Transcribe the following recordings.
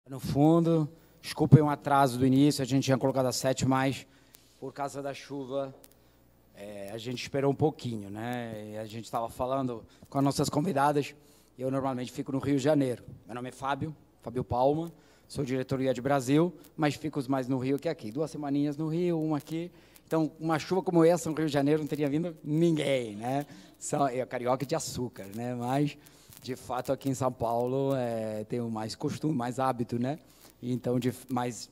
No fundo, desculpem o atraso do início, a gente tinha colocado às 7, mas por causa da chuva, a gente esperou um pouquinho, né? E a gente estava falando com as nossas convidadas, eu normalmente fico no Rio de Janeiro. Meu nome é Fábio Palma, sou diretor do IED Brasil, mas fico mais no Rio que aqui. 2 semaninhas no Rio, uma aqui. Então, uma chuva como essa no Rio de Janeiro não teria vindo ninguém, né? É carioca de açúcar, né? Mas, de fato, aqui em São Paulo tem mais costume, mais hábito, né? Então, mas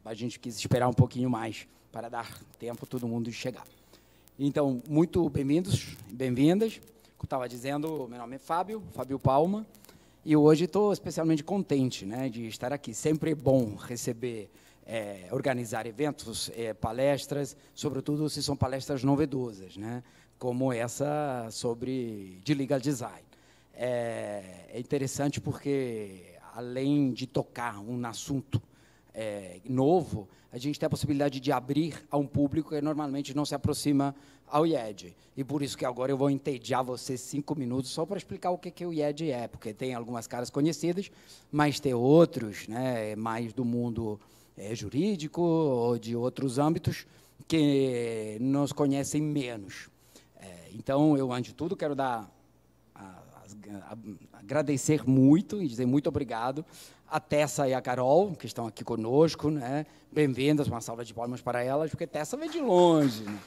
a gente quis esperar um pouquinho mais para dar tempo a todo mundo de chegar. Então, muito bem-vindos, bem-vindas. Como eu estava dizendo, meu nome é Fábio Palma, e hoje estou especialmente contente, né, de estar aqui. Sempre é bom receber, organizar eventos, palestras, sobretudo se são palestras novedosas, né, como essa de legal design. É interessante porque, além de tocar um assunto novo, a gente tem a possibilidade de abrir a um público que normalmente não se aproxima ao IED. E por isso que agora eu vou entediar vocês 5 minutos só para explicar o que o IED é, porque tem algumas caras conhecidas, mas tem outros, né, mais do mundo jurídico ou de outros âmbitos que nos conhecem menos. Então, eu, antes de tudo, quero agradecer muito e dizer muito obrigado a Tessa e a Carol, que estão aqui conosco, né? Bem-vindas, uma salva de palmas para elas, porque Tessa veio de longe, né?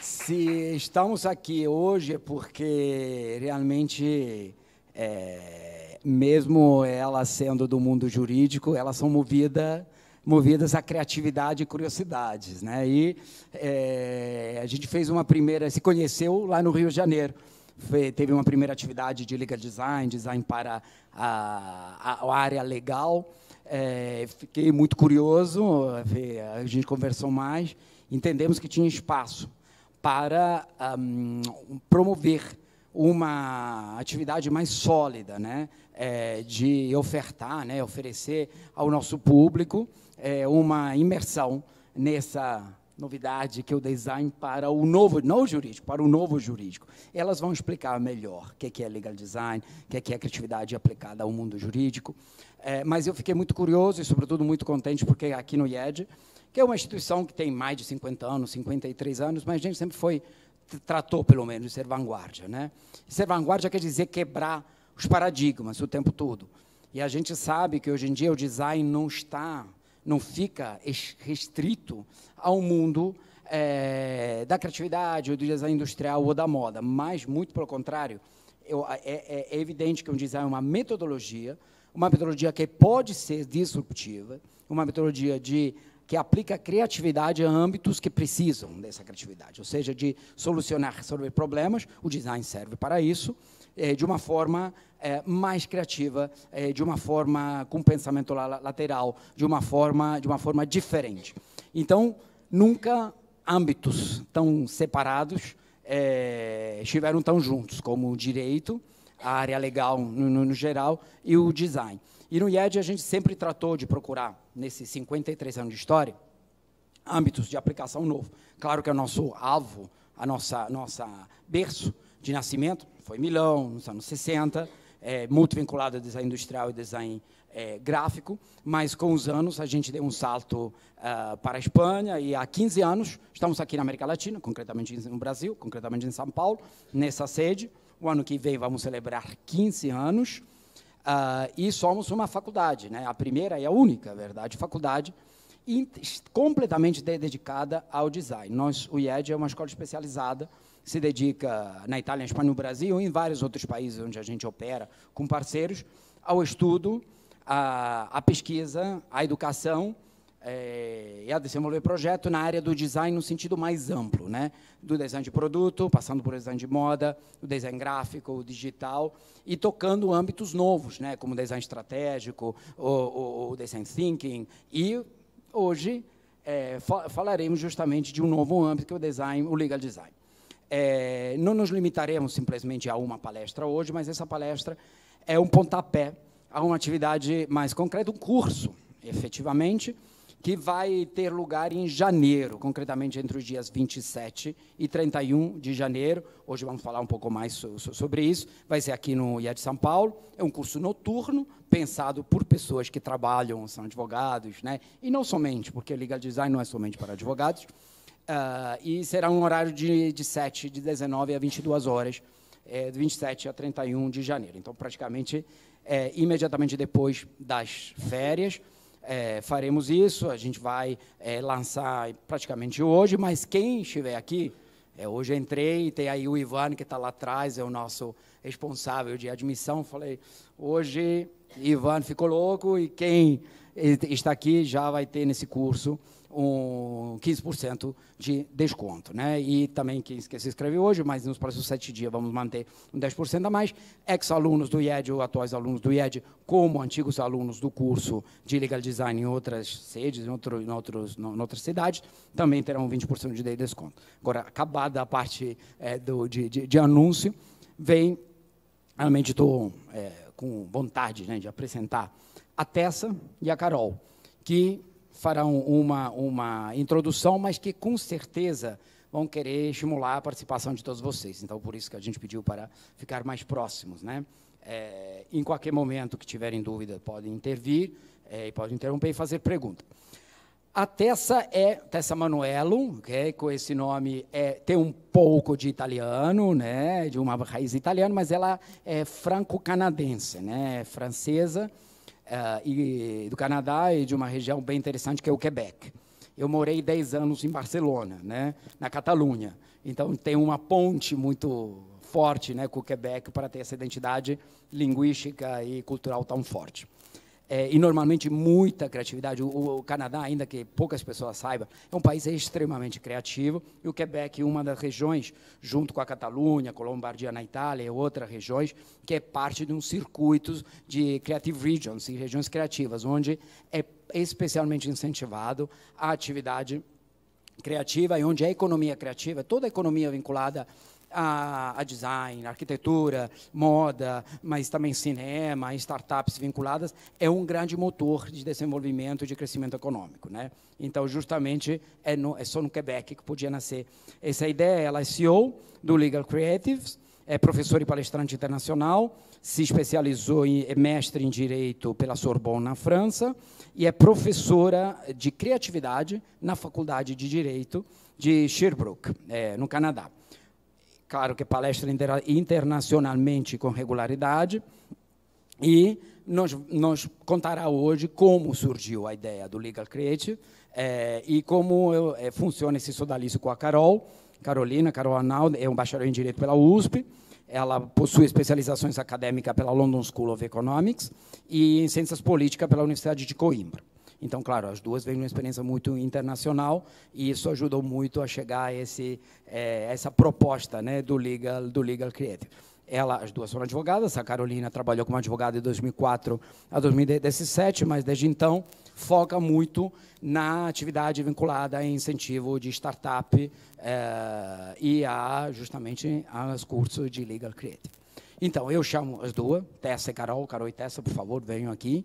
Se estamos aqui hoje é porque, realmente, mesmo elas sendo do mundo jurídico, elas são movidas à criatividade e curiosidades, né? E a gente fez uma primeira, se conheceu lá no Rio de Janeiro. Teve uma primeira atividade de legal design para a área legal. Fiquei muito curioso, a gente conversou mais, entendemos que tinha espaço para promover uma atividade mais sólida, né, de ofertar, né, oferecer ao nosso público uma imersão nessa novidade que é o design para o novo, não jurídico, para o novo jurídico. Elas vão explicar melhor o que é legal design, o que é a criatividade aplicada ao mundo jurídico, mas eu fiquei muito curioso e, sobretudo, muito contente, porque aqui no IED, que é uma instituição que tem mais de 50 anos, 53 anos, mas a gente sempre tratou, pelo menos, de ser vanguarda, né? Ser vanguarda quer dizer quebrar os paradigmas o tempo todo. E a gente sabe que, hoje em dia, o design não fica restrito ao mundo da criatividade, ou do design industrial, ou da moda, mas, muito pelo contrário, é evidente que o design é uma metodologia que pode ser disruptiva, uma metodologia que aplica criatividade a âmbitos que precisam dessa criatividade, ou seja, de resolver problemas. O design serve para isso, de uma forma mais criativa, de uma forma com pensamento lateral, de uma forma diferente. Então, nunca âmbitos tão separados estiveram tão juntos, como o direito, a área legal no geral, e o design. E no IED a gente sempre tratou de procurar, nesses 53 anos de história, âmbitos de aplicação novo. Claro que o nosso alvo, a nossa berço de nascimento foi Milão, nos anos 60, muito vinculado ao design industrial e design gráfico, mas com os anos a gente deu um salto para a Espanha, e há 15 anos estamos aqui na América Latina, concretamente no Brasil, concretamente em São Paulo, nessa sede. O ano que vem vamos celebrar 15 anos, e somos uma faculdade, né? A primeira e a única, verdade, faculdade completamente dedicada ao design. O IED é uma escola especializada, se dedica na Itália, na Espanha, no Brasil e em vários outros países onde a gente opera com parceiros, ao estudo, à pesquisa, à educação e a desenvolver projeto na área do design no sentido mais amplo, né? Do design de produto, passando por design de moda, o design gráfico, o digital, e tocando âmbitos novos, né? Como design estratégico, o design thinking. E hoje falaremos justamente de um novo âmbito, que é o design, o legal design. Não nos limitaremos simplesmente a uma palestra hoje, mas essa palestra é um pontapé a uma atividade mais concreta, um curso, efetivamente, que vai ter lugar em janeiro, concretamente entre os dias 27 e 31 de janeiro. Hoje vamos falar um pouco mais sobre isso. Vai ser aqui no IED São Paulo. É um curso noturno, pensado por pessoas que trabalham, são advogados, né? E não somente, porque Legal Design não é somente para advogados. E será um horário de 19 a 22 horas, de 27 a 31 de janeiro. Então, praticamente, imediatamente depois das férias, faremos isso. A gente vai lançar praticamente hoje, mas quem estiver aqui, hoje eu entrei, tem aí o Ivan, que está lá atrás, é o nosso responsável de admissão. Falei, hoje, Ivan ficou louco, e quem está aqui já vai ter nesse curso um 15% de desconto, né? E também quem se inscreveu hoje, mas nos próximos 7 dias vamos manter um 10% a mais. Ex-alunos do IED ou atuais alunos do IED, como antigos alunos do curso de Legal Design em outras sedes, em outras cidades, também terão 20% de desconto. Agora, acabada a parte de anúncio, realmente estou com vontade, né, de apresentar a Tessa e a Carol, que farão uma introdução, mas que, com certeza, vão querer estimular a participação de todos vocês. Então, por isso que a gente pediu para ficar mais próximos, né? Em qualquer momento que tiverem dúvida, podem intervir, e podem interromper e fazer pergunta. A Tessa é Tessa Manuelo, okay? Com esse nome tem um pouco de italiano, né? De uma raiz italiana, mas ela é franco-canadense, né? Francesa, e do Canadá, e de uma região bem interessante, que é o Quebec. Eu morei 10 anos em Barcelona, né, na Catalunha. Então, tem uma ponte muito forte, né, com o Quebec para ter essa identidade linguística e cultural tão forte. E, normalmente, muita criatividade. O Canadá, ainda que poucas pessoas saibam, é um país extremamente criativo. E o Quebec, uma das regiões, junto com a Catalunha, com a Lombardia na Itália e outras regiões, que é parte de um circuito de Creative Regions, e regiões criativas, onde é especialmente incentivado a atividade criativa, e onde a economia criativa, toda a economia vinculada a design, arquitetura, moda, mas também cinema, startups vinculadas, é um grande motor de desenvolvimento e de crescimento econômico, né? Então, justamente, é só no Quebec que podia nascer essa ideia. Ela é CEO do Legal Creatives, é professora e palestrante internacional, se especializou é mestre em Direito pela Sorbonne, na França, e é professora de criatividade na Faculdade de Direito de Sherbrooke, no Canadá. Claro que palestra internacionalmente com regularidade, e nos contará hoje como surgiu a ideia do Legal Creative, e como funciona esse sodalício com a Carol Arnaldo, é um bacharel em Direito pela USP, ela possui especializações acadêmicas pela London School of Economics e em Ciências Políticas pela Universidade de Coimbra. Então, claro, as duas vêm de uma experiência muito internacional, e isso ajudou muito a chegar a essa proposta, né, do Legal Creative. As duas foram advogadas. A Carolina trabalhou como advogada de 2004 a 2017, mas, desde então, foca muito na atividade vinculada a incentivo de startup e justamente aos cursos de Legal Creative. Então, eu chamo as duas, Tessa e Carol. Carol e Tessa, por favor, venham aqui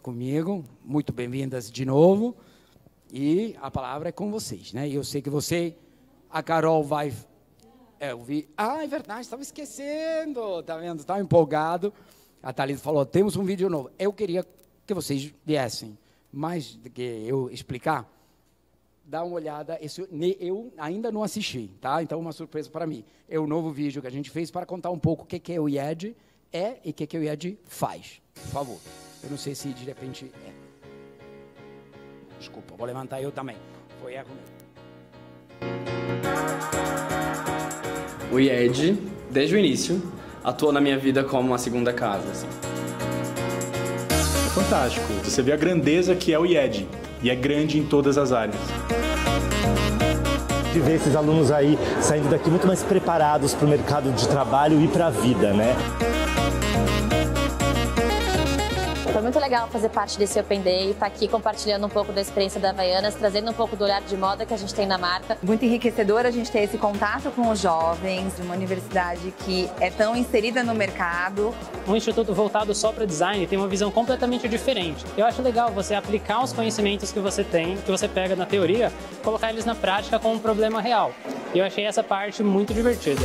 comigo. Muito bem-vindas de novo. E a palavra é com vocês, né? Eu sei que a Carol vai... eu vi... é verdade, estava esquecendo, tá vendo? Estava empolgado. A Thalita falou, temos um vídeo novo. Eu queria que vocês viessem, mais do que eu explicar, dá uma olhada. Eu ainda não assisti, tá? Então, uma surpresa para mim. É o novo vídeo que a gente fez para contar um pouco o que é o IED e o que o IED faz. Por favor. Eu não sei se, de repente... Desculpa, vou levantar eu também. Foi erro meu. O IED, desde o início, atuou na minha vida como uma segunda casa, assim. É fantástico. Você vê a grandeza que é o IED, e é grande em todas as áreas. De ver esses alunos aí saindo daqui muito mais preparados para o mercado de trabalho e para a vida, né? Foi muito legal fazer parte desse Open Day, estar aqui compartilhando um pouco da experiência da Havaianas, trazendo um pouco do olhar de moda que a gente tem na marca. Muito enriquecedor a gente ter esse contato com os jovens, de uma universidade que é tão inserida no mercado. Um instituto voltado só para design tem uma visão completamente diferente. Eu acho legal você aplicar os conhecimentos que você tem, que você pega na teoria, colocar eles na prática com um problema real. E eu achei essa parte muito divertida.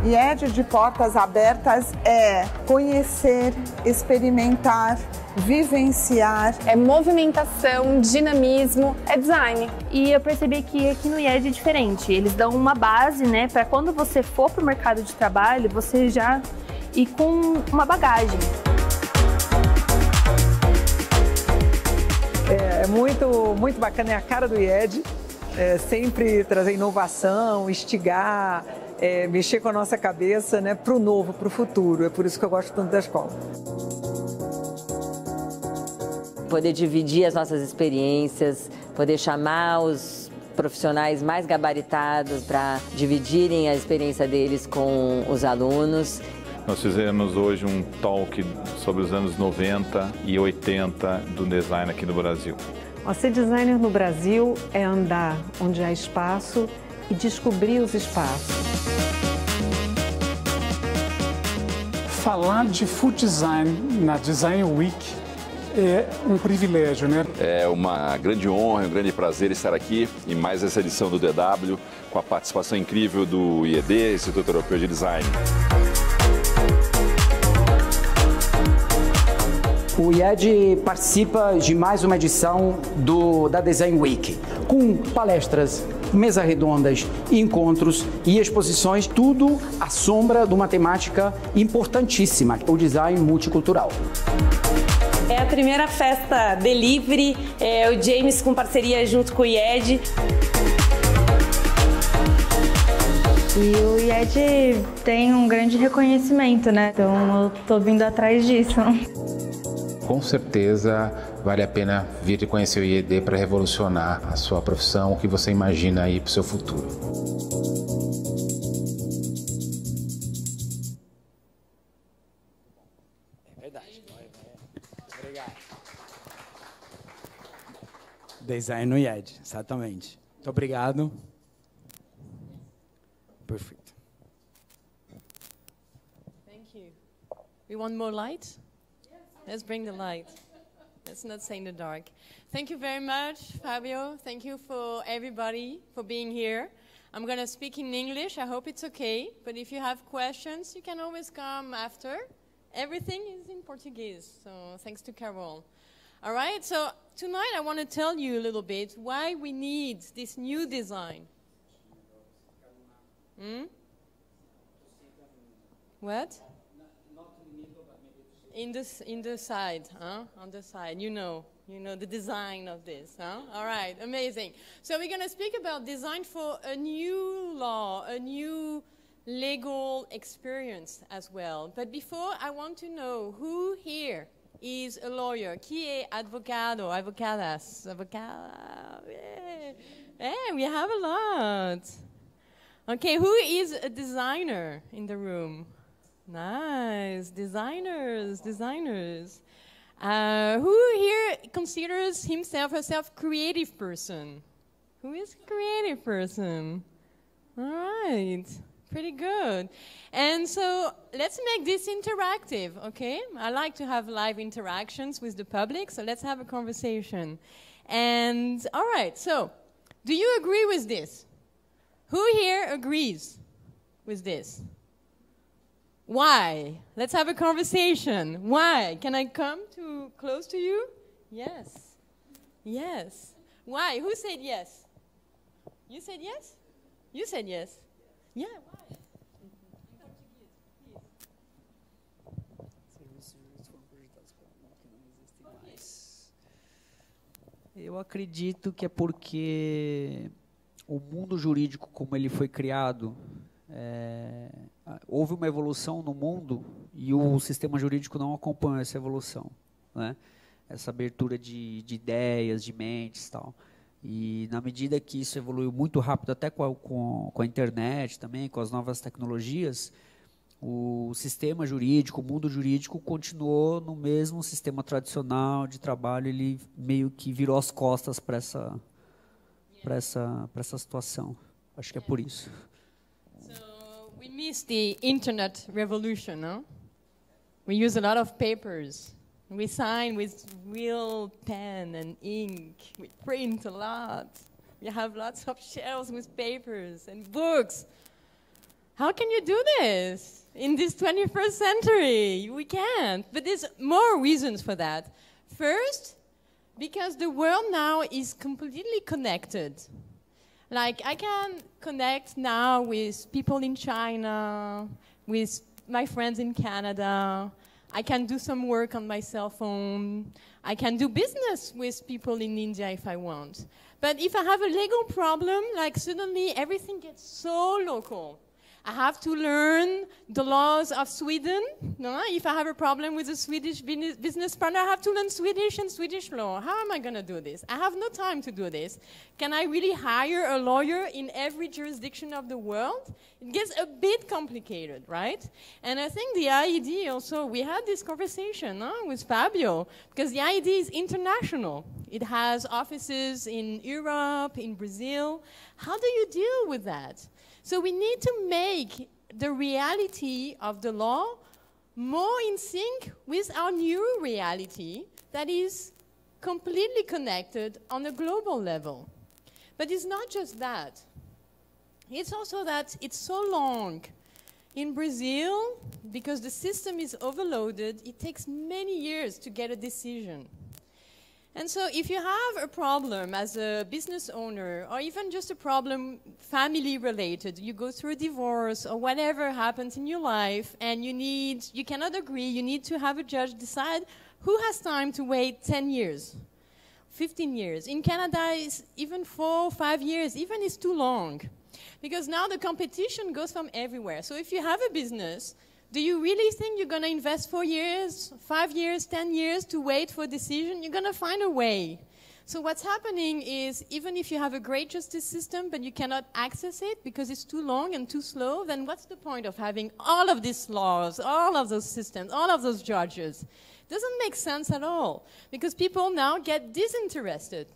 IED de portas abertas é conhecer, experimentar, vivenciar. É movimentação, dinamismo, é design. E eu percebi que aqui no IED é diferente. Eles dão uma base, né, para quando você for para o mercado de trabalho, você já ir com uma bagagem. É muito bacana, é a cara do IED. Sempre trazer inovação, instigar, mexer com a nossa cabeça, né, para o novo, para o futuro. É por isso que eu gosto tanto da escola. Poder dividir as nossas experiências, poder chamar os profissionais mais gabaritados para dividirem a experiência deles com os alunos. Nós fizemos hoje um talk sobre os anos 90 e 80 do design aqui no Brasil. Ser designer no Brasil é andar onde há espaço e descobrir os espaços. Falar de food design na Design Week é um privilégio, né? É uma grande honra, um grande prazer estar aqui em mais essa edição do DW, com a participação incrível do IED, Instituto Europeu de Design. O IED participa de mais uma edição da Design Week, com palestras, mesas redondas, encontros e exposições, tudo à sombra de uma temática importantíssima, o design multicultural. É a primeira festa delivery, o James com parceria junto com o IED. E o IED tem um grande reconhecimento, né? Então eu tô vindo atrás disso. Com certeza vale a pena vir e conhecer o IED para revolucionar a sua profissão, o que você imagina aí para o seu futuro. É verdade. Obrigado. Design no IED, exatamente. Muito obrigado. Perfeito. Thank you. We want more light? Let's bring the light. Let's not stay in the dark. Thank you very much, Fabio. Thank you for everybody for being here. I'm going to speak in English. I hope it's okay. But if you have questions, you can always come after. Everything is in Portuguese, so thanks to Carol. All right, so tonight I want to tell you a little bit why we need this new design. What? In the side, huh? On the side, you know the design of this, huh? All right, amazing. So we're going to speak about design for a new law, a new legal experience as well. But before, I want to know who here is a lawyer. Qui est advogado, advocadas, advocada? Yeah, we have a lot. Okay, who is a designer in the room? Nice, designers. Who here considers himself or herself creative person? Who is a creative person? All right, pretty good. And so let's make this interactive, okay? I like to have live interactions with the public, so let's have a conversation. And all right, so do you agree with this? Who here agrees with this? Why? Let's have a conversation. Why? Can I come close to you? Yes. Yes. Why? Who said yes? You said yes? You said yes. Yeah, why? Eu acredito que é porque o mundo jurídico, como ele foi criado, houve uma evolução no mundo e o sistema jurídico não acompanhou essa evolução, né? Essa abertura de ideias, de mentes e tal. E na medida que isso evoluiu muito rápido, até com a internet também, com as novas tecnologias, o sistema jurídico, o mundo jurídico continuou no mesmo sistema tradicional de trabalho, ele meio que virou as costas para essa situação. Acho que é por isso. So we missed the internet revolution, no? We use a lot of papers. We sign with real pen and ink. We print a lot. We have lots of shelves with papers and books. How can you do this in this 21st century? We can't. But there's more reasons for that. First, because the world now is completely connected. Like, I can connect now with people in China, with my friends in Canada. I can do some work on my cell phone. I can do business with people in India if I want. But if I have a legal problem, like suddenly everything gets so local. I have to learn the laws of Sweden. No? If I have a problem with a Swedish business partner, I have to learn Swedish and Swedish law. How am I going to do this? I have no time to do this. Can I really hire a lawyer in every jurisdiction of the world? It gets a bit complicated, right? And I think the IED also, we had this conversation with Fabio, because the IED is international. It has offices in Europe, in Brazil. How do you deal with that? So we need to make the reality of the law more in sync with our new reality that is completely connected on a global level. But it's not just that. It's also that it's so long. In Brazil, because the system is overloaded, it takes many years to get a decision. And so if you have a problem as a business owner, or even just a problem family-related, you go through a divorce or whatever happens in your life, and you cannot agree, you need to have a judge decide who has time to wait 10 years, 15 years. In Canada, it's even 4 or 5 years, even is too long. Because now the competition goes from everywhere. So if you have a business, do you really think you're going to invest 4 years, 5 years, 10 years to wait for a decision? You're going to find a way. So what's happening is, even if you have a great justice system, but you cannot access it because it's too long and too slow, then what's the point of having all of these laws, all of those systems, all of those judges? It doesn't make sense at all, because people now get disinterested.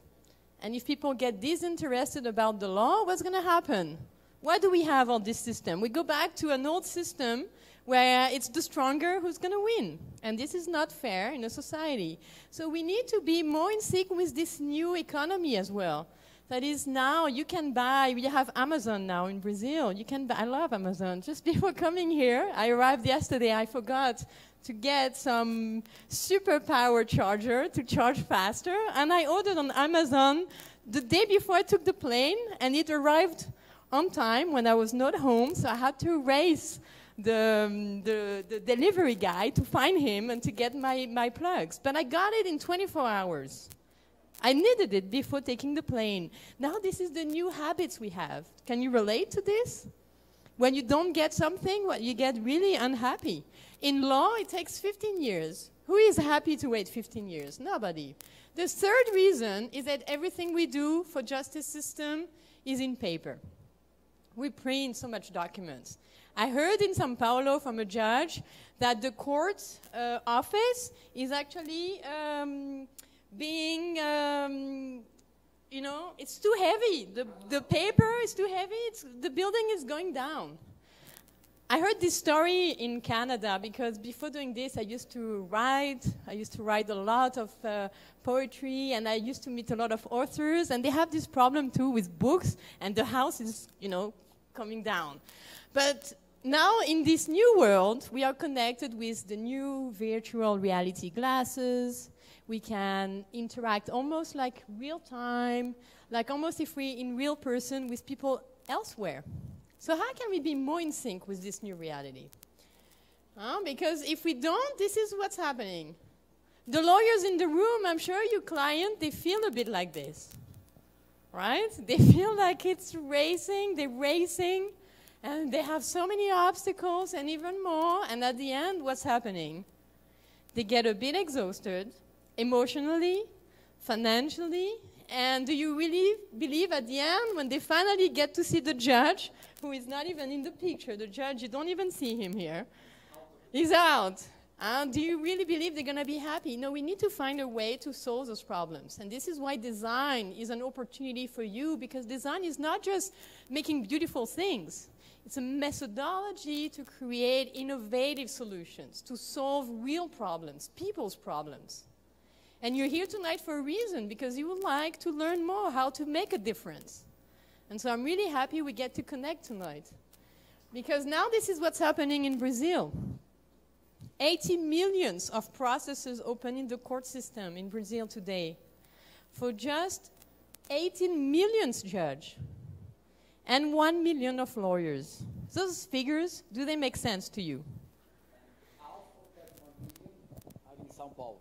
And if people get disinterested about the law, what's going to happen? Why do we have all this system? We go back to an old system where it's the stronger who's going to win. And this is not fair in a society. So we need to be more in sync with this new economy as well. That is, now you can buy, we have Amazon now in Brazil. You can buy, I love Amazon. Just before coming here, I arrived yesterday, I forgot to get some superpower charger to charge faster. And I ordered on Amazon the day before I took the plane, and it arrived on time when I was not home, so I had to race the delivery guy to find him and to get my plugs. But I got it in 24 hours. I needed it before taking the plane. Now this is the new habits we have. Can you relate to this? When you don't get something, you get really unhappy. In law, it takes 15 years. Who is happy to wait 15 years? Nobody. The third reason is that everything we do for justice system is in paper. We print so much documents. I heard in São Paulo from a judge that the court office is actually being, you know, it's too heavy. The paper is too heavy. The building is going down. I heard this story in Canada because before doing this, I used to write. I used to write a lot of poetry, and I used to meet a lot of authors, and they have this problem too with books, and the house is, you know, coming down. But now in this new world, we are connected with the new virtual reality glasses. We can interact almost like real time, like almost if we're in real person with people elsewhere. So how can we be more in sync with this new reality? Because if we don't, this is what's happening. The lawyers in the room, I'm sure your client, they feel a bit like this, right? They feel like it's racing, they're racing, and they have so many obstacles and even more, and at the end, what's happening? They get a bit exhausted, emotionally, financially, and do you really believe at the end, when they finally get to see the judge, who is not even in the picture, the judge, you don't even see him here, is out. Do you really believe they're going to be happy? No, we need to find a way to solve those problems. And this is why design is an opportunity for you, because design is not just making beautiful things. It's a methodology to create innovative solutions, to solve real problems, people's problems. And you're here tonight for a reason, because you would like to learn more how to make a difference. And so I'm really happy we get to connect tonight. Because now this is what's happening in Brazil. 80 million of processes open in the court system in Brazil today for just 18 million judges and 1 million of lawyers. Those figures, do they make sense to you? Em São Paulo.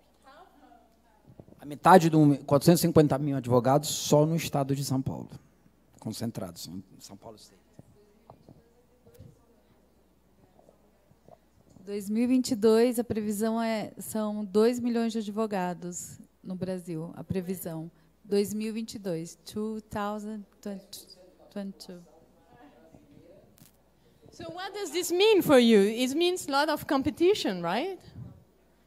A metade do 450 mil advogados só no estado de São Paulo, concentrados em São Paulo State. 2022, a previsão são 2 milhões de advogados no Brasil, a previsão. 2022, 2022. So what does this mean for you? It means a lot of competition, right?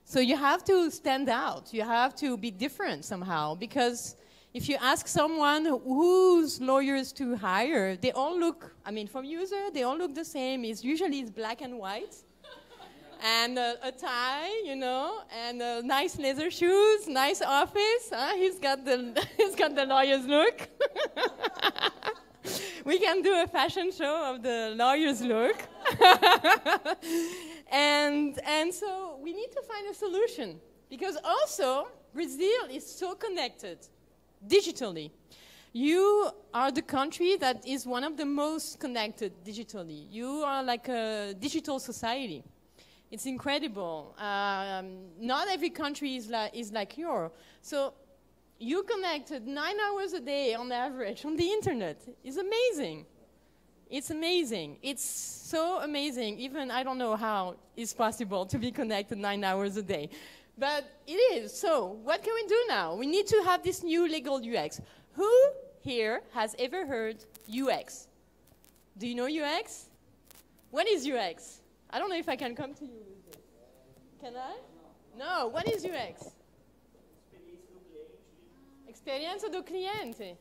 So you have to stand out. You have to be different somehow, because if you ask someone whose lawyers to hire, they all look, I mean, from user, they all look the same. Usually it's black and white. And a tie, you know, and nice leather shoes, nice office. He's got the lawyer's look. We can do a fashion show of the lawyer's look. and so we need to find a solution, because also Brazil is so connected digitally. You are the country that is one of the most connected digitally. You are like a digital society. It's incredible. Not every country is like yours. So you connected 9 hours a day on average on the internet. It's amazing. It's amazing. It's so amazing. Even I don't know how it's possible to be connected 9 hours a day. But it is. So what can we do now? We need to have this new legal UX. Who here has ever heard UX? Do you know UX? What is UX? I don't know if I can come to you with this. Can I? No. What is UX? Experiência do cliente.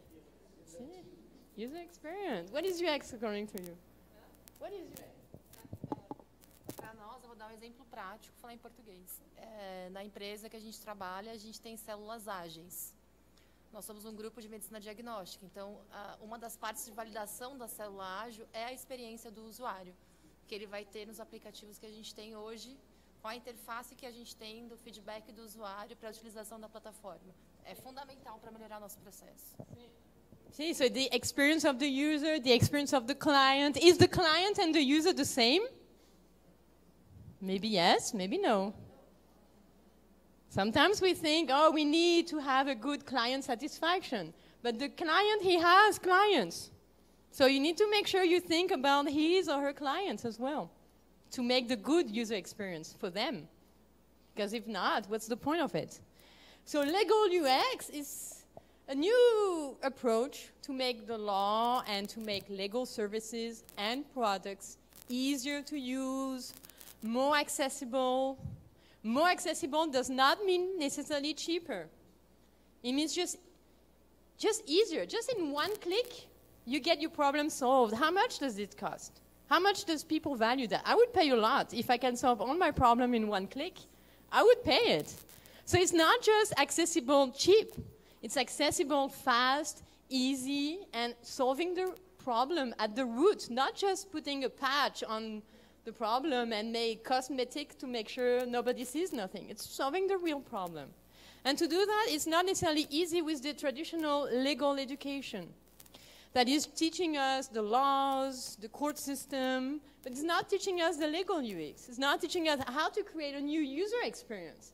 User experience. What is UX according to you? What is UX? Para nós, eu vou dar um exemplo prático, falar em português. Na empresa que a gente trabalha, a gente tem células ágeis. Nós somos um grupo de medicina diagnóstica. Então, uma das partes de validação da célula ágil é a experiência do usuário, que ele vai ter nos aplicativos que a gente tem hoje, com a interface que a gente tem do feedback do usuário para a utilização da plataforma. É fundamental para melhorar nosso processo. See, so the experience of the user, the experience of the client. Is the client and the user the same? Maybe yes, maybe no. Sometimes we think, oh, we need to have a good client satisfaction. But the client, he has clients. So you need to make sure you think about his or her clients as well, to make the good user experience for them. Because if not, what's the point of it? So legal UX is a new approach to make the law and to make legal services and products easier to use, more accessible. More accessible does not mean necessarily cheaper. It means just easier. Just in one click, you get your problem solved. How much does it cost? How much does people value that? I would pay a lot. If I can solve all my problem in one click, I would pay it. So it's not just accessible cheap. It's accessible fast, easy, and solving the problem at the root, not just putting a patch on the problem and make cosmetic to make sure nobody sees nothing. It's solving the real problem. And to do that, it's not necessarily easy with the traditional legal education that is teaching us the laws, the court system, but it's not teaching us the legal UX. It's not teaching us how to create a new user experience.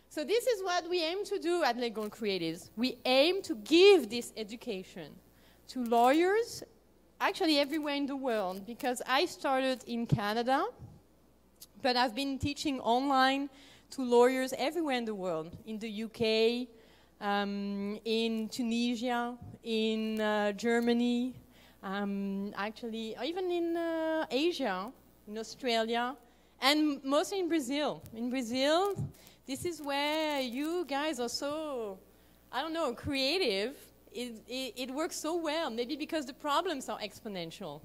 So this is what we aim to do at Legal Creatives. We aim to give this education to lawyers, actually everywhere in the world, because I started in Canada, but I've been teaching online to lawyers everywhere in the world, in the UK, in Tunisia, in Germany, Actually, even in Asia, in Australia, and mostly in Brazil. In Brazil, this is where you guys are so, I don't know, creative. It works so well, maybe because the problems are exponential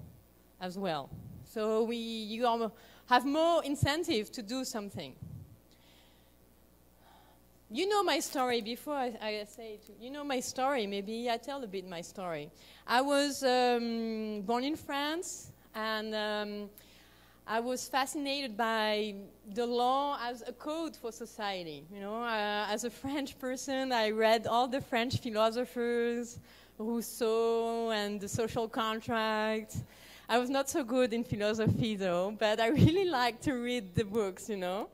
as well. So you have more incentive to do something. You know my story. Before I say it, you know my story. Maybe I tell a bit my story. I was born in France, and I was fascinated by the law as a code for society. You know, as a French person, I read all the French philosophers, Rousseau and the social contract. I was not so good in philosophy, though, but I really liked to read the books, you know.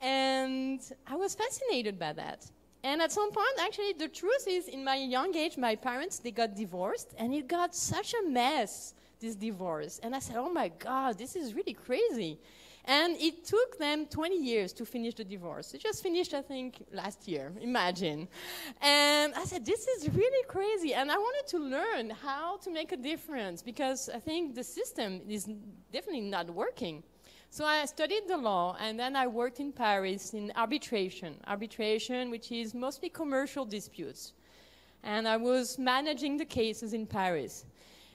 And I was fascinated by that. And at some point, actually, the truth is, in my young age, my parents, they got divorced, and it got such a mess, this divorce. And I said, oh my God, this is really crazy. And it took them 20 years to finish the divorce. It just finished, I think, last year, imagine. And I said, this is really crazy. And I wanted to learn how to make a difference, because I think the system is definitely not working. So I studied the law, and then I worked in Paris in arbitration, which is mostly commercial disputes. And I was managing the cases in Paris.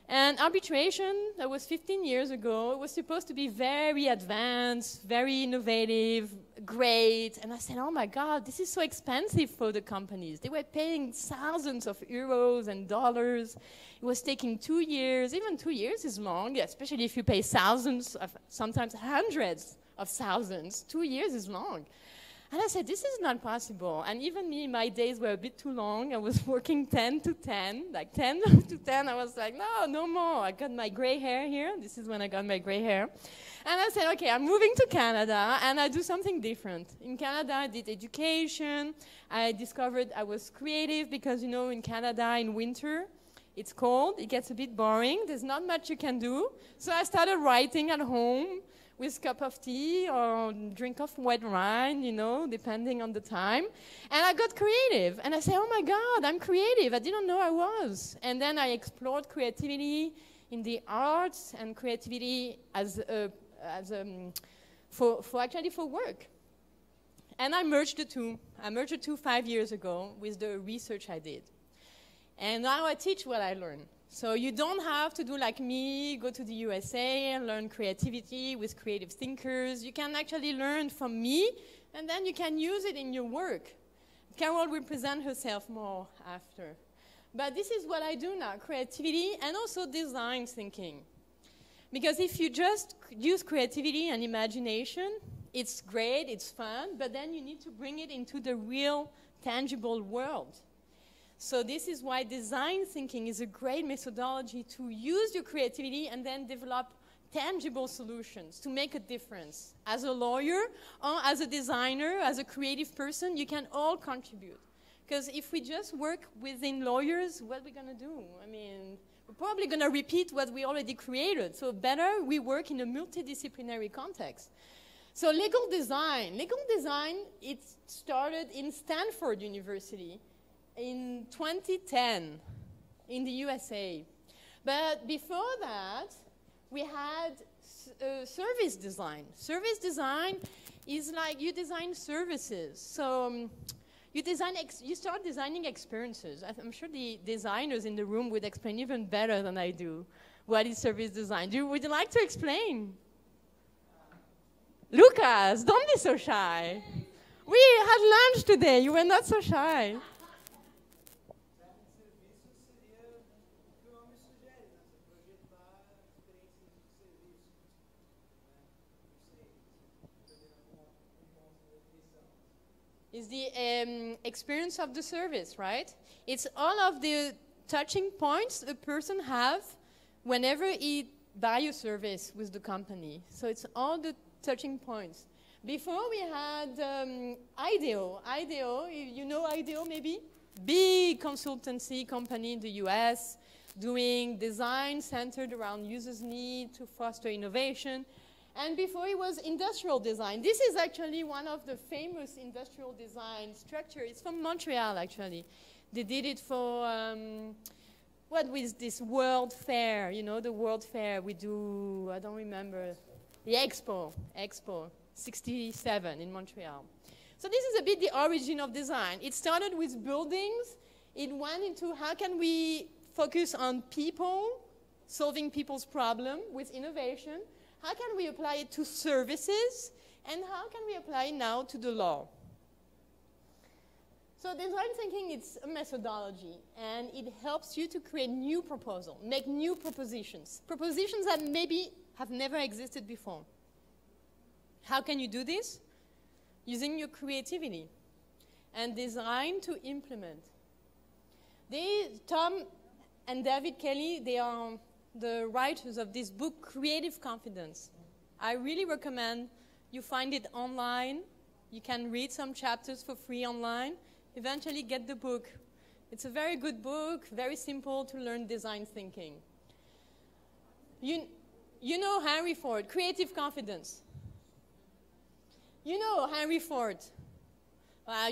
And arbitration, that was 15 years ago, it was supposed to be very advanced, very innovative, great. And I said, oh my God, this is so expensive for the companies. They were paying thousands of euros and dollars. It was taking 2 years. Even 2 years is long, especially if you pay thousands, of, sometimes hundreds of thousands. 2 years is long. And I said, this is not possible. And even me, my days were a bit too long. I was working 10 to 10, like 10 to 10. I was like, no, no more. I got my gray hair here. This is when I got my gray hair. And I said, okay, I'm moving to Canada, and I do something different. In Canada, I did education. I discovered I was creative because, you know, in Canada, in winter, it's cold. It gets a bit boring. There's not much you can do. So I started writing at home, with a cup of tea or drink of white wine, you know, depending on the time. And I got creative. And I said, oh my God, I'm creative. I didn't know I was. And then I explored creativity in the arts and creativity for work. And I merged the two. I merged the two 5 years ago with the research I did. And now I teach what I learned. So you don't have to do like me, go to the USA and learn creativity with creative thinkers. You can actually learn from me, and then you can use it in your work. Carol will present herself more after. But this is what I do now, creativity and also design thinking. Because if you just use creativity and imagination, it's great, it's fun, but then you need to bring it into the real, tangible world. So this is why design thinking is a great methodology to use your creativity and then develop tangible solutions to make a difference. As a lawyer, or as a designer, as a creative person, you can all contribute. Because if we just work within lawyers, what are we going to do? I mean, we're probably going to repeat what we already created. So better we work in a multidisciplinary context. So legal design, it started in Stanford University in 2010 in the USA. But before that, we had service design. Service design is like you design services. So you start designing experiences. I'm sure the designers in the room would explain even better than I do what is service design. Would you like to explain? Lucas, don't be so shy. We had lunch today. You were not so shy. Is the experience of the service, right? It's all of the touching points a person have whenever he buys a service with the company. So it's all the touching points. Before we had IDEO. IDEO, you know IDEO maybe? Big consultancy company in the US doing design centered around users' need to foster innovation. And before it was industrial design. This is actually one of the famous industrial design structures. It's from Montreal, actually. They did it for what was this World Fair, you know, the World Fair we do, I don't remember, the Expo 67 in Montreal. So this is a bit the origin of design. It started with buildings. It went into how can we focus on people, solving people's problem with innovation. How can we apply it to services? And how can we apply it now to the law? So design thinking, it's a methodology, and it helps you to create new proposals, make new propositions, propositions that maybe have never existed before. How can you do this? Using your creativity and design to implement. Tom and David Kelly, they are the writers of this book, Creative Confidence. I really recommend you find it online. You can read some chapters for free online. Eventually get the book. It's a very good book, very simple to learn design thinking. You know Henry Ford, Creative Confidence. You know Henry Ford.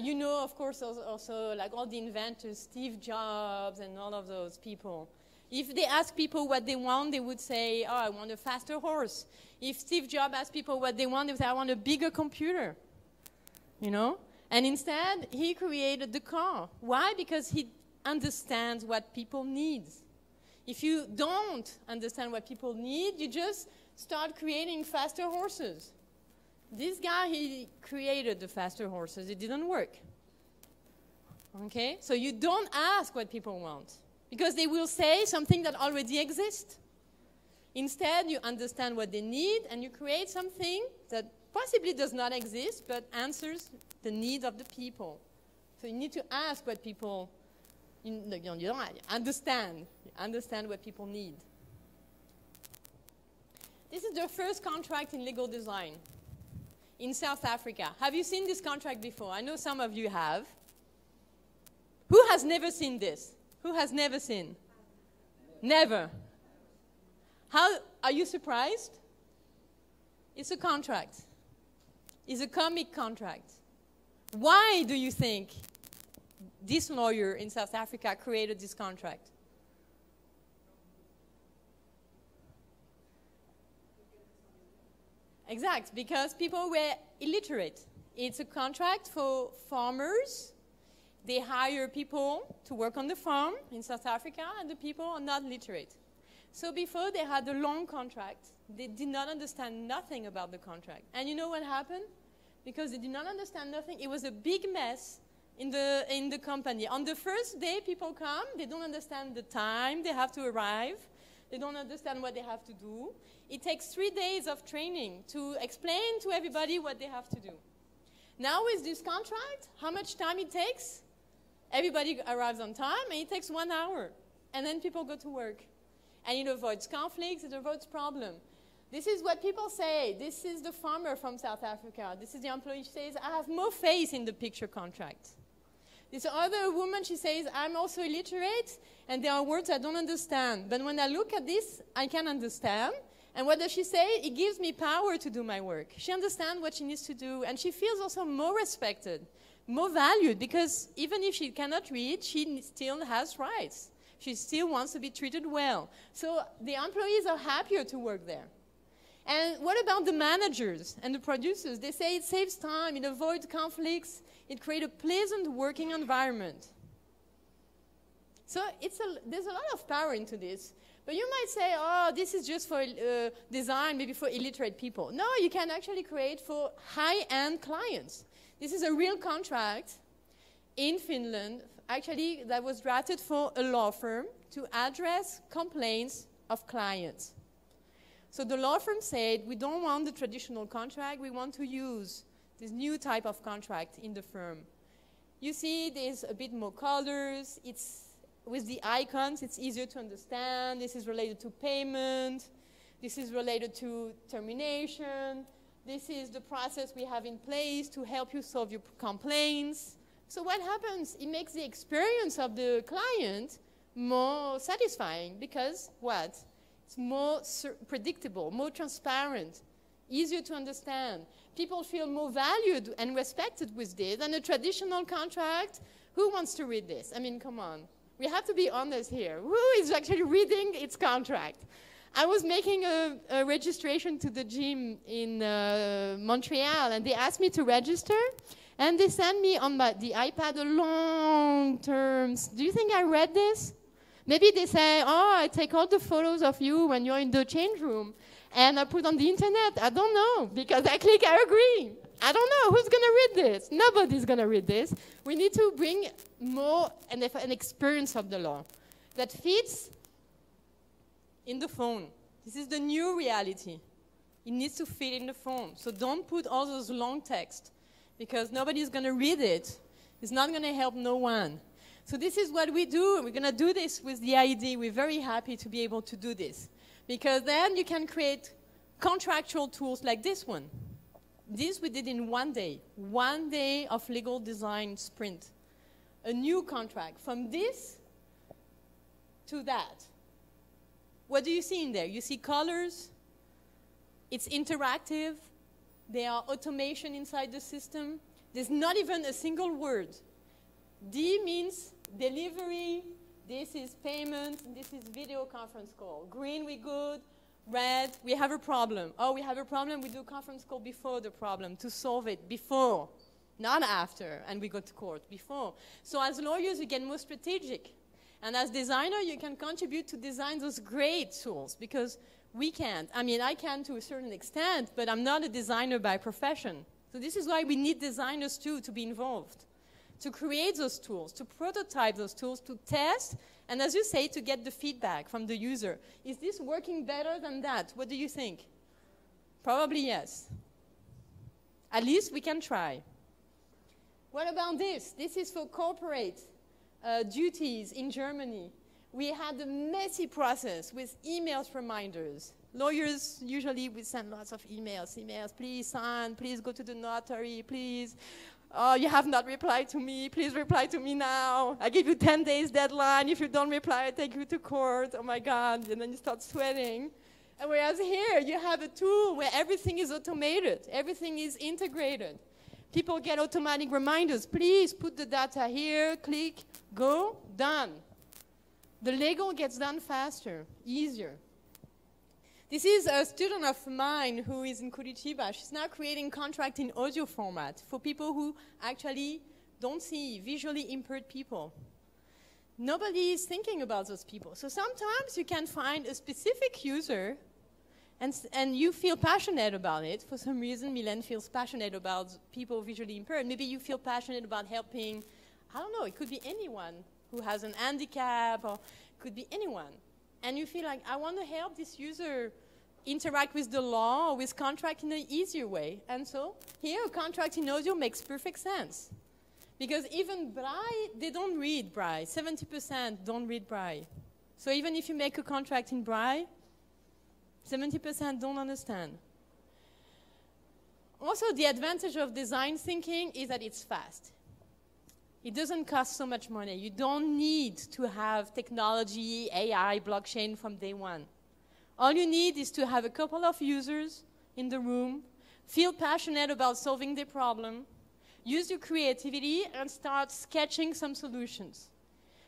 You know, of course, also like all the inventors, Steve Jobs and all of those people. If they ask people what they want, they would say, oh, I want a faster horse. If Steve Jobs asked people what they want, they would say, I want a bigger computer. You know? And instead, he created the car. Why? Because he understands what people need. If you don't understand what people need, you just start creating faster horses. This guy, he created the faster horses. It didn't work. Okay? So you don't ask what people want, because they will say something that already exists. Instead, you understand what they need, and you create something that possibly does not exist, but answers the need of the people. So you need to ask what people, you don't understand. You understand what people need. This is the first contract in legal design in South Africa. Have you seen this contract before? I know some of you have. Who has never seen this? Who has never seen? Never. How are you surprised? It's a contract. It's a comic contract. Why do you think this lawyer in South Africa created this contract? Exactly, because people were illiterate. It's a contract for farmers. They hire people to work on the farm in South Africa, and the people are not literate. So before they had a long contract, they did not understand nothing about the contract. And you know what happened? Because they did not understand nothing, it was a big mess in the company. On the first day, people come, they don't understand the time they have to arrive. They don't understand what they have to do. It takes 3 days of training to explain to everybody what they have to do. Now with this contract, how much time it takes? Everybody arrives on time, and it takes 1 hour. And then people go to work. And it avoids conflicts, it avoids problems. This is what people say. This is the farmer from South Africa. This is the employee. She says, I have more faith in the picture contract. This other woman, she says, I'm also illiterate, and there are words I don't understand. But when I look at this, I can understand. And what does she say? It gives me power to do my work. She understands what she needs to do, and she feels also more respected, more valued, because even if she cannot read, she still has rights. She still wants to be treated well. So the employees are happier to work there. And what about the managers and the producers? They say it saves time, it avoids conflicts, it creates a pleasant working environment. So there's a lot of power into this. But you might say, oh, this is just for design, maybe for illiterate people. No, you can actually create for high-end clients. This is a real contract in Finland, actually, that was drafted for a law firm to address complaints of clients. So the law firm said, we don't want the traditional contract, we want to use this new type of contract in the firm. You see, there's a bit more colors. With the icons, it's easier to understand. This is related to payment. This is related to termination. This is the process we have in place to help you solve your complaints. So what happens? It makes the experience of the client more satisfying because what? It's more predictable, more transparent, easier to understand. People feel more valued and respected with this than a traditional contract. Who wants to read this? I mean, come on. We have to be honest here. Who is actually reading its contract? I was making a registration to the gym in Montreal, and they asked me to register, and they sent me on the iPad a long terms. Do you think I read this? Maybe they say, oh, I take all the photos of you when you're in the change room, and I put on the internet. I don't know, because I click, I agree. I don't know who's going to read this. Nobody's going to read this. We need to bring more an experience of the law that fits in the phone. This is the new reality. It needs to fit in the phone. So don't put all those long text, because nobody's going to read it. It's not going to help no one. So this is what we do. We're going to do this with the IED. We're very happy to be able to do this, because then you can create contractual tools like this one. This we did in 1 day. 1 day of legal design sprint. A new contract. From this to that. What do you see in there? You see colors. It's interactive. There are automation inside the system. There's not even a single word. D means delivery. This is payment. This is video conference call. Green, we good. Red, we have a problem. Oh, we have a problem. We do a conference call before the problem to solve it. Before, not after. And we go to court. Before. So as lawyers, you get more strategic. And as designer, you can contribute to design those great tools, because we can't. I mean, I can to a certain extent, but I'm not a designer by profession. So this is why we need designers too to be involved, to create those tools, to prototype those tools, to test, and as you say, to get the feedback from the user. Is this working better than that? What do you think? Probably yes. At least we can try. What about this? This is for corporate duties in Germany. We had a messy process with emails reminders. Lawyers, usually we send lots of emails, please sign, please go to the notary, please. Oh, you have not replied to me, please reply to me now. I give you 10 days deadline. If you don't reply, I take you to court. Oh my God, and then you start sweating. And whereas here, you have a tool where everything is automated, everything is integrated. People get automatic reminders. Please put the data here, click, go, done. The legal gets done faster, easier. This is a student of mine who is in Curitiba. She's now creating contract in audio format for people who actually don't see, visually impaired people. Nobody is thinking about those people. So sometimes you can find a specific user and you feel passionate about it. For some reason, Mylène feels passionate about people visually impaired. Maybe you feel passionate about helping, I don't know, it could be anyone who has an handicap, or it could be anyone. And you feel like, I want to help this user interact with the law or with contract in an easier way. And so here, a contract in audio makes perfect sense. Because even Braille, they don't read Braille. 70% don't read Braille. So even if you make a contract in Braille, 70% don't understand. Also, the advantage of design thinking is that it's fast. It doesn't cost so much money. You don't need to have technology, AI, blockchain from day one. All you need is to have a couple of users in the room, feel passionate about solving the problem, use your creativity, and start sketching some solutions.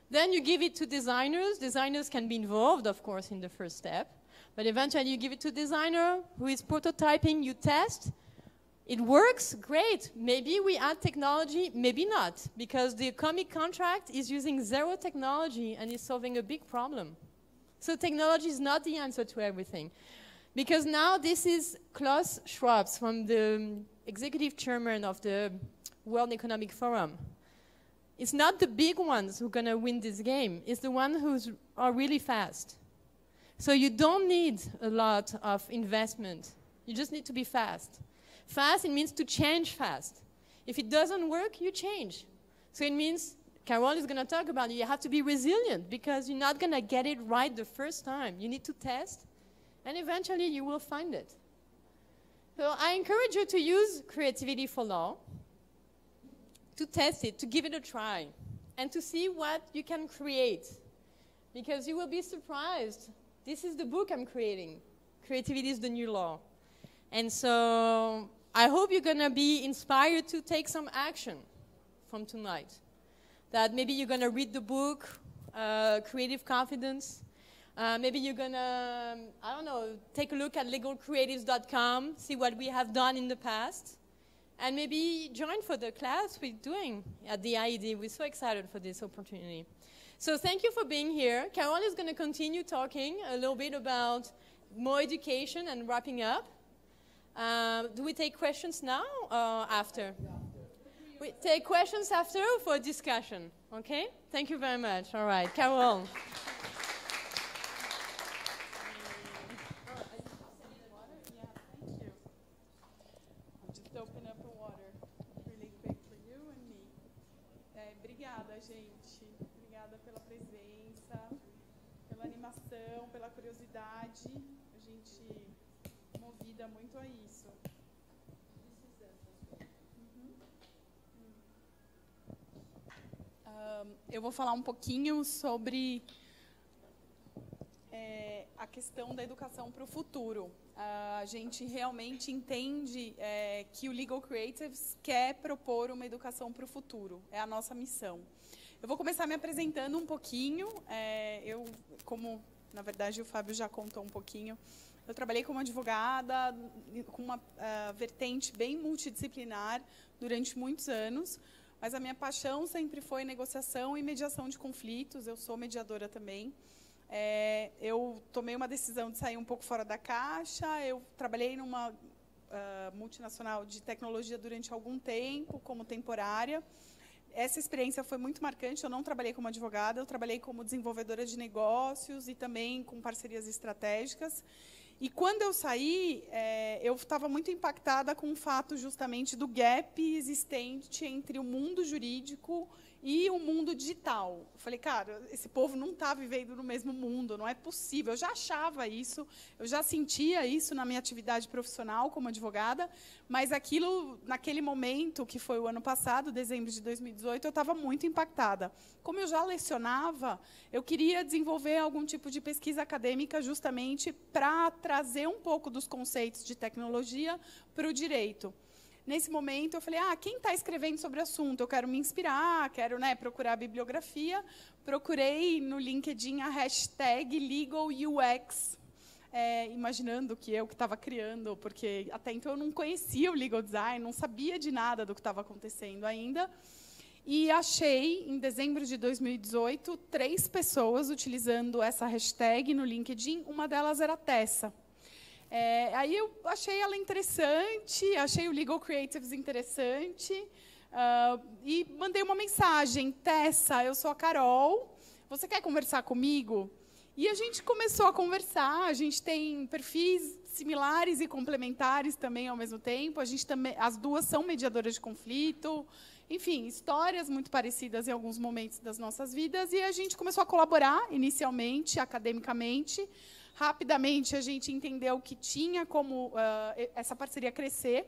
Then you give it to designers. Designers can be involved, of course, in the first step. But eventually you give it to a designer who is prototyping, you test. It works, great. Maybe we add technology, maybe not, because the comic contract is using zero technology and is solving a big problem. So technology is not the answer to everything. Because now this is Klaus Schwab, from the executive chairman of the World Economic Forum. It's not the big ones who are going to win this game. It's the ones who are really fast. So you don't need a lot of investment. You just need to be fast. Fast, it means to change fast. If it doesn't work, you change. So it means, Carol is going to talk about it, you have to be resilient, because you're not going to get it right the first time. You need to test, and eventually you will find it. So I encourage you to use Creativity for Law, to test it, to give it a try, and to see what you can create. Because you will be surprised. This is the book I'm creating. Creativity is the New Law. And so I hope you're going to be inspired to take some action from tonight. That maybe you're going to read the book. creative confidence. Maybe you're gonna, I don't know, take a look at legalcreatives.com, see what we have done in the past, and maybe join for the class we're doing at the IED. We're so excited for this opportunity. So thank you for being here. Carol is going to continue talking a little bit about more education and wrapping up. Do we take questions now or after? We take questions after for discussion, okay? Thank you very much. All right, Carol. Pela curiosidade, a gente movida muito a isso. Eu vou falar um pouquinho sobre a questão da educação para o futuro. A gente realmente entende que o Legal Creatives quer propor uma educação para o futuro. É a nossa missão. Eu vou começar me apresentando um pouquinho. Como na verdade o Fábio já contou um pouquinho, eu trabalhei como advogada com uma vertente bem multidisciplinar durante muitos anos, mas a minha paixão sempre foi negociação e mediação de conflitos. Eu sou mediadora também. Eu tomei uma decisão de sair um pouco fora da caixa. Eu trabalhei numa multinacional de tecnologia durante algum tempo, como temporária. Essa experiência foi muito marcante. Eu não trabalhei como advogada, eu trabalhei como desenvolvedora de negócios e também com parcerias estratégicas. E quando eu saí, eu estava muito impactada com o fato justamente do gap existente entre o mundo jurídico e o mundo digital. Eu falei, cara, esse povo não está vivendo no mesmo mundo, não é possível. Eu já achava isso, eu já sentia isso na minha atividade profissional como advogada, mas aquilo, naquele momento, que foi o ano passado, dezembro de 2018, eu estava muito impactada. Como eu já lecionava, eu queria desenvolver algum tipo de pesquisa acadêmica justamente para trazer um pouco dos conceitos de tecnologia para o direito. Nesse momento, eu falei, quem está escrevendo sobre o assunto? Eu quero me inspirar, quero procurar a bibliografia. Procurei no LinkedIn a hashtag LegalUX, imaginando que eu que estava criando, porque até então eu não conhecia o Legal Design, não sabia de nada do que estava acontecendo ainda. E achei, em dezembro de 2018, 3 pessoas utilizando essa hashtag no LinkedIn. Uma delas era a Tessa. Aí eu achei ela interessante, achei o Legal Creatives interessante, e mandei uma mensagem: Tessa, eu sou a Carol, você quer conversar comigo? E a gente começou a conversar. A gente tem perfis similares e complementares também ao mesmo tempo. A gente também, as duas são mediadoras de conflito. Enfim, histórias muito parecidas em alguns momentos das nossas vidas. E a gente começou a colaborar inicialmente, academicamente. Rapidamente, a gente entendeu que tinha como essa parceria crescer.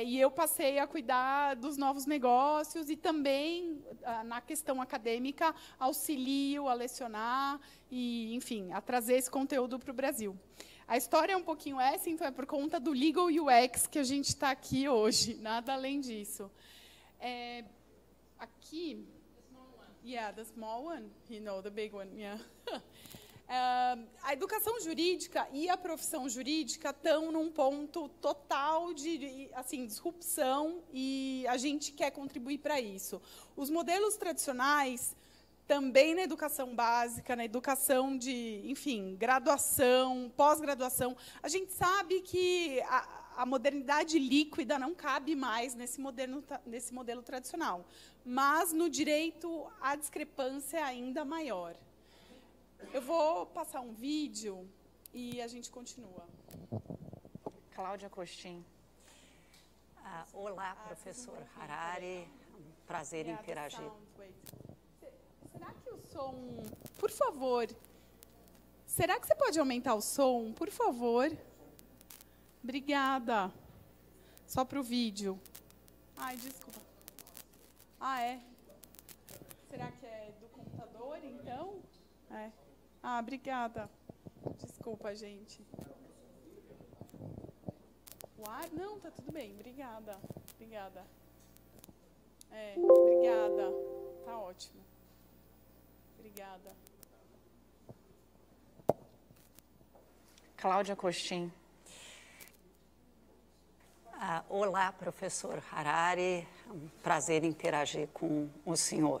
E eu passei a cuidar dos novos negócios e também, na questão acadêmica, auxilio a lecionar e, enfim, a trazer esse conteúdo para o Brasil. A história é um pouquinho essa, então é por conta do Legal UX que a gente está aqui hoje, nada além disso. Aqui, the small one, the big one, yeah. A educação jurídica e a profissão jurídica estão num ponto total de disrupção, e a gente quer contribuir para isso. Os modelos tradicionais, também na educação básica, na educação de, enfim, graduação, pós-graduação, a gente sabe que a modernidade líquida não cabe mais nesse modelo tradicional. Mas, no direito, a discrepância é ainda maior. Eu vou passar um vídeo e a gente continua. Cláudia Costin. Olá, professor Harari. Um prazer interagir. Será que o som... Por favor. Será que você pode aumentar o som, por favor? Obrigada. Só para o vídeo. Ai, desculpa. É? Será que é do computador, então? Obrigada. Desculpa, gente. O ar? Não, tá tudo bem. Obrigada. Obrigada. Obrigada. Tá ótimo. Obrigada. Obrigada. Cláudia Costin. Olá, professor Harari. É um prazer interagir com o senhor.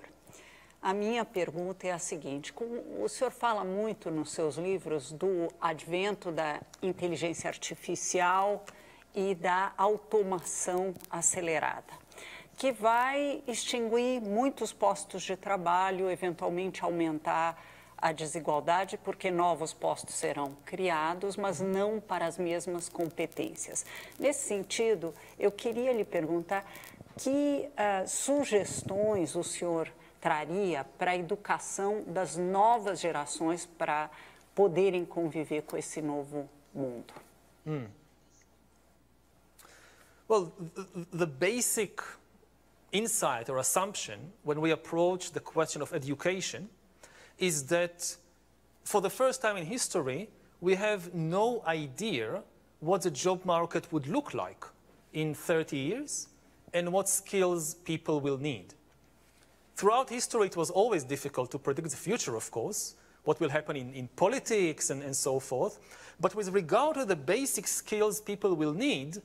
A minha pergunta é a seguinte: o senhor fala muito nos seus livros do advento da inteligência artificial e da automação acelerada, que vai extinguir muitos postos de trabalho, eventualmente aumentar a desigualdade, porque novos postos serão criados, mas não para as mesmas competências. Nesse sentido, eu queria lhe perguntar que sugestões o senhor traria para a educação das novas gerações para poderem conviver com esse novo mundo. Well, the basic insight or assumption when we approach the question of education is that for the first time in history, we have no idea what the job market would look like in 30 years and what skills people will need. Throughout history, it was always difficult to predict the future, of course, what will happen in politics and so forth. But with regard to the basic skills people will need,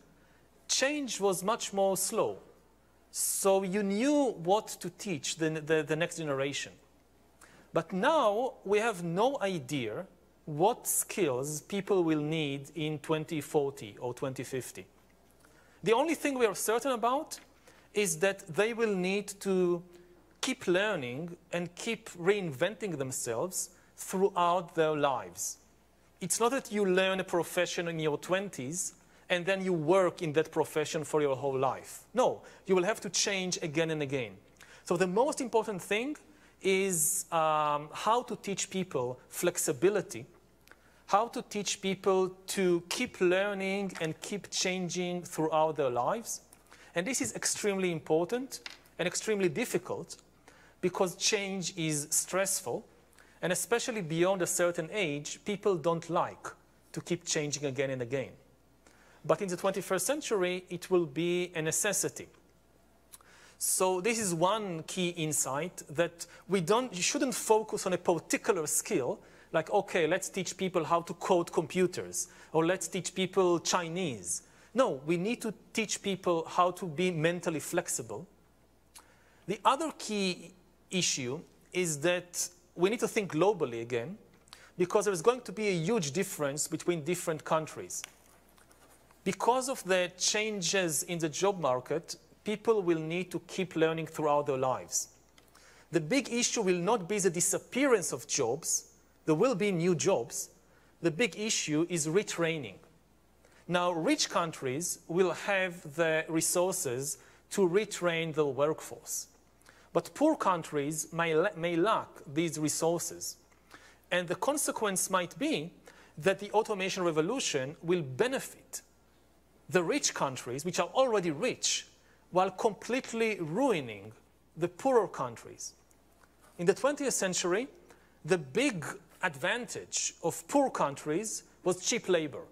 change was much more slow. So you knew what to teach the next generation. But now we have no idea what skills people will need in 2040 or 2050. The only thing we are certain about is that they will need to keep learning and keep reinventing themselves throughout their lives. It's not that you learn a profession in your 20s and then you work in that profession for your whole life. No, you will have to change again and again. So the most important thing is how to teach people flexibility, how to teach people to keep learning and keep changing throughout their lives. And this is extremely important and extremely difficult because change is stressful, and especially beyond a certain age, people don't like to keep changing again and again. But in the 21st century, it will be a necessity. So this is one key insight, that you shouldn't focus on a particular skill, like, okay, let's teach people how to code computers, or let's teach people Chinese. No, we need to teach people how to be mentally flexible. The other key issue is that we need to think globally again, because there's going to be a huge difference between different countries. Because of the changes in the job market, people will need to keep learning throughout their lives. The big issue will not be the disappearance of jobs. There will be new jobs. The big issue is retraining. Now, rich countries will have the resources to retrain the workforce. But poor countries may lack these resources. And the consequence might be that the automation revolution will benefit the rich countries, which are already rich, while completely ruining the poorer countries. In the 20th century, the big advantage of poor countries was cheap labor.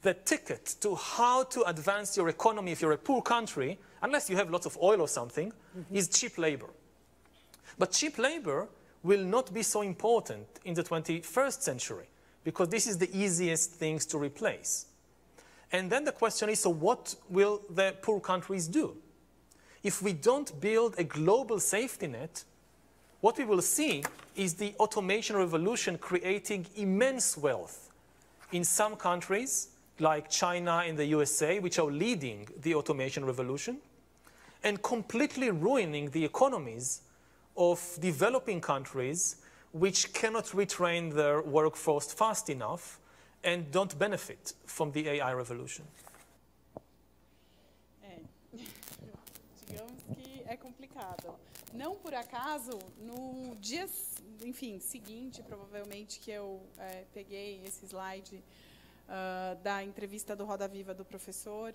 The ticket to how to advance your economy if you're a poor country, unless you have lots of oil or something, is cheap labor. But cheap labor will not be so important in the 21st century, because this is the easiest things to replace. And then the question is, so what will the poor countries do? If we don't build a global safety net, what we will see is the automation revolution creating immense wealth in some countries, like China and the USA, which are leading the automation revolution, and completely ruining the economies of developing countries which cannot retrain their workforce fast enough and don't benefit from the AI revolution. Digamos que é complicado. Não por acaso, no dia, enfim, seguinte, provavelmente, que eu peguei esse slide da entrevista do Roda Viva do professor,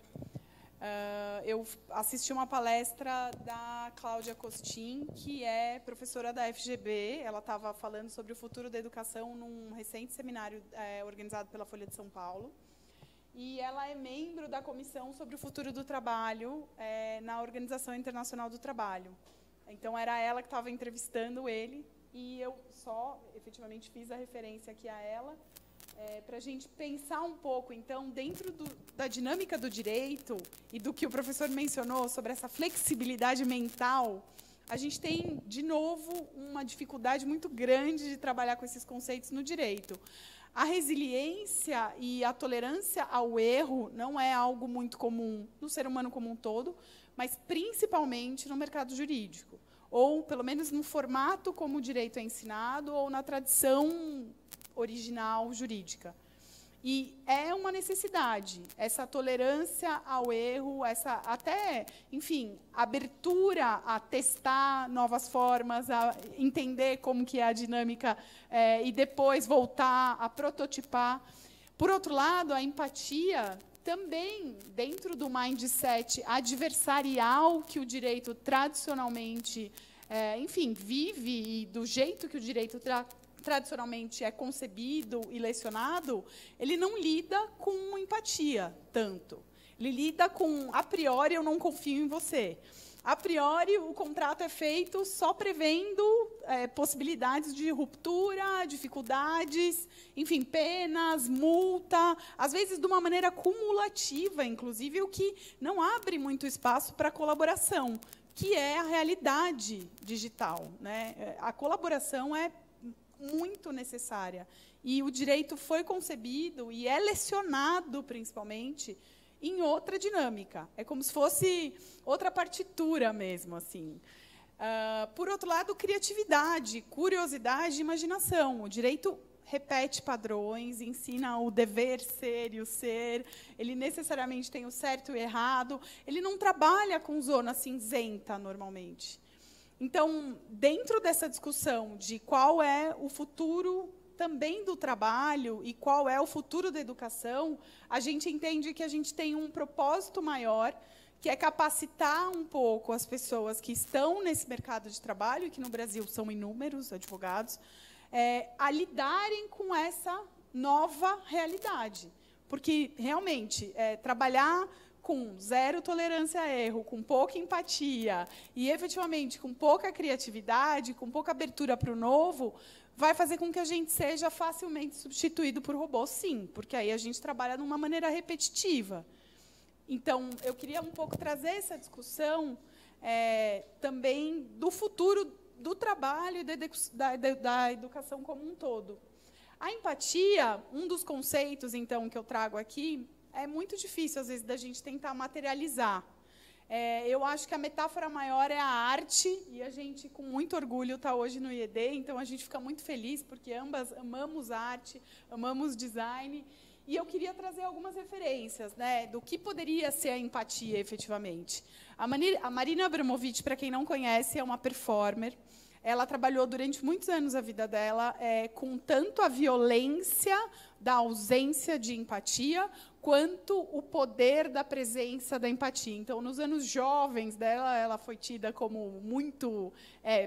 eu assisti uma palestra da Cláudia Costin, que é professora da FGB. Ela estava falando sobre o futuro da educação num recente seminário organizado pela Folha de São Paulo. E ela é membro da Comissão sobre o Futuro do Trabalho na Organização Internacional do Trabalho. Então, era ela que estava entrevistando ele e eu só, efetivamente, fiz a referência aqui a ela, para a gente pensar um pouco, então, dentro da dinâmica do direito e do que o professor mencionou sobre essa flexibilidade mental, a gente tem, de novo, uma dificuldade muito grande de trabalhar com esses conceitos no direito. A resiliência e a tolerância ao erro não é algo muito comum no ser humano como um todo, mas principalmente no mercado jurídico, ou pelo menos no formato como o direito é ensinado, ou na tradição original jurídica. E é uma necessidade, essa tolerância ao erro, essa até, enfim, abertura a testar novas formas, a entender como que é a dinâmica e depois voltar a prototipar. Por outro lado, a empatia também, dentro do mindset adversarial que o direito tradicionalmente, enfim, vive, e do jeito que o direito tradicionalmente é concebido e lecionado, ele não lida com empatia tanto. Ele lida com, a priori, eu não confio em você. A priori, o contrato é feito só prevendo possibilidades de ruptura, dificuldades, enfim, penas, multa, às vezes de uma maneira cumulativa, inclusive, o que não abre muito espaço para colaboração, que é a realidade digital, né? A colaboração é muito necessária. E o direito foi concebido e é lecionado, principalmente, em outra dinâmica. É como se fosse outra partitura mesmo, assim. Por outro lado, criatividade, curiosidade e imaginação. O direito repete padrões, ensina o dever ser e o ser, ele necessariamente tem o certo e o errado, ele não trabalha com zona cinzenta, normalmente. Então, dentro dessa discussão de qual é o futuro também do trabalho e qual é o futuro da educação, a gente entende que a gente tem um propósito maior, que é capacitar um pouco as pessoas que estão nesse mercado de trabalho, e que no Brasil são inúmeros advogados, a lidarem com essa nova realidade. Porque, realmente, trabalhar com zero tolerância a erro, com pouca empatia e, efetivamente, com pouca criatividade, com pouca abertura para o novo, vai fazer com que a gente seja facilmente substituído por robôs, sim, porque aí a gente trabalha de uma maneira repetitiva. Então, eu queria um pouco trazer essa discussão também do futuro do trabalho e da educação como um todo. A empatia, um dos conceitos, então, que eu trago aqui, é muito difícil, às vezes, da gente tentar materializar. Eu acho que a metáfora maior é a arte, e a gente, com muito orgulho, está hoje no IED, então a gente fica muito feliz, porque ambas amamos arte, amamos design, e eu queria trazer algumas referências, né, do que poderia ser a empatia, efetivamente. A Marina Abramovic, para quem não conhece, é uma performer. Ela trabalhou durante muitos anos a vida dela com tanto a violência da ausência de empatia, quanto o poder da presença da empatia. Então, nos anos jovens dela, ela foi tida como muito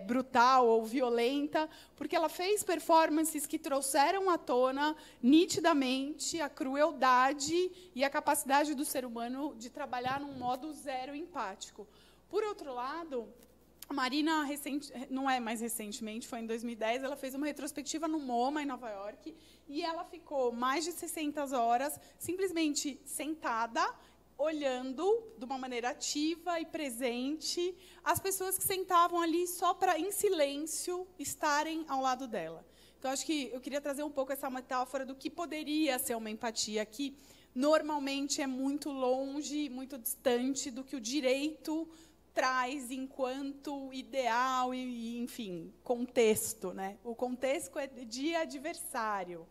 brutal ou violenta, porque ela fez performances que trouxeram à tona, nitidamente, a crueldade e a capacidade do ser humano de trabalhar num modo zero empático. Por outro lado, a Marina, não é mais recentemente, foi em 2010, ela fez uma retrospectiva no MoMA, em Nova York, e ela ficou mais de 600 horas simplesmente sentada, olhando de uma maneira ativa e presente as pessoas que sentavam ali só para, em silêncio, estarem ao lado dela. Então, acho que eu queria trazer um pouco essa metáfora do que poderia ser uma empatia, que normalmente é muito longe, muito distante do que o direito traz enquanto ideal e, enfim, contexto, né? O contexto é de adversário.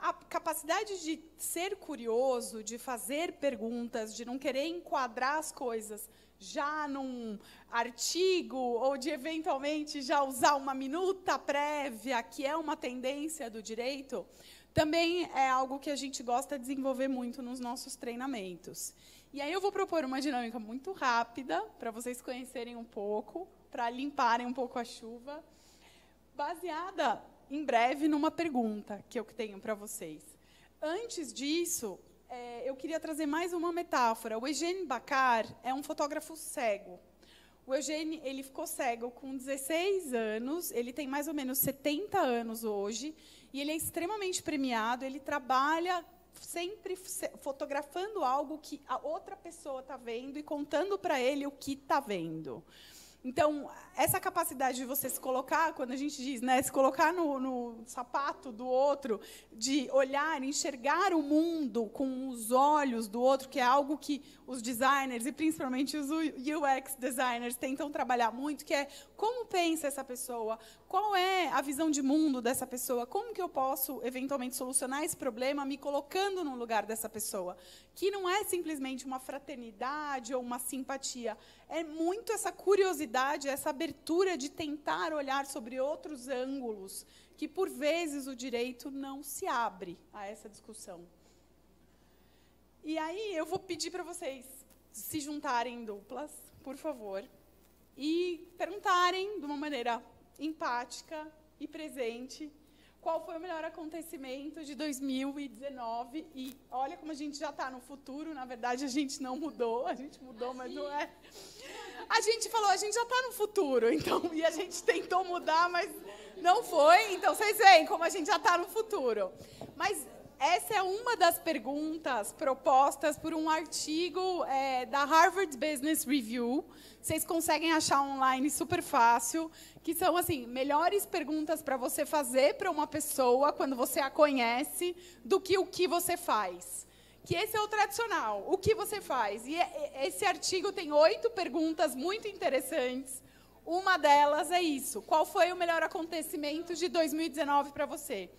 A capacidade de ser curioso, de fazer perguntas, de não querer enquadrar as coisas já num artigo, ou de, eventualmente, já usar uma minuta prévia, que é uma tendência do direito, também é algo que a gente gosta de desenvolver muito nos nossos treinamentos. E aí eu vou propor uma dinâmica muito rápida, para vocês conhecerem um pouco, para limparem um pouco a chuva, baseada, em breve, numa pergunta que eu tenho para vocês. Antes disso, eu queria trazer mais uma metáfora. O Eugène Bacquart é um fotógrafo cego. O Eugênio, ele ficou cego com 16 anos, ele tem mais ou menos 70 anos hoje, e ele é extremamente premiado, ele trabalha sempre fotografando algo que a outra pessoa está vendo e contando para ele o que está vendo. Então, essa capacidade de você se colocar, quando a gente diz, né, se colocar no sapato do outro, de olhar, enxergar o mundo com os olhos do outro, que é algo que os designers, e principalmente os UX designers, tentam trabalhar muito, que é como pensa essa pessoa, qual é a visão de mundo dessa pessoa, como que eu posso, eventualmente, solucionar esse problema me colocando no lugar dessa pessoa, que não é simplesmente uma fraternidade ou uma simpatia, é muito essa curiosidade, essa abertura de tentar olhar sobre outros ângulos, que, por vezes, o direito não se abre a essa discussão. E aí, eu vou pedir para vocês se juntarem em duplas, por favor, e perguntarem, de uma maneira empática e presente, qual foi o melhor acontecimento de 2019. E olha como a gente já está no futuro, na verdade, a gente não mudou, a gente mudou, mas não é... A gente falou, a gente já está no futuro, então, e a gente tentou mudar, mas não foi. Então, vocês veem como a gente já está no futuro. Mas essa é uma das perguntas propostas por um artigo da Harvard Business Review. Vocês conseguem achar online super fácil, que são assim, melhores perguntas para você fazer para uma pessoa quando você a conhece, do que o que você faz. Que esse é o tradicional, o que você faz. E esse artigo tem 8 perguntas muito interessantes. Uma delas é isso. Qual foi o melhor acontecimento de 2019 para você?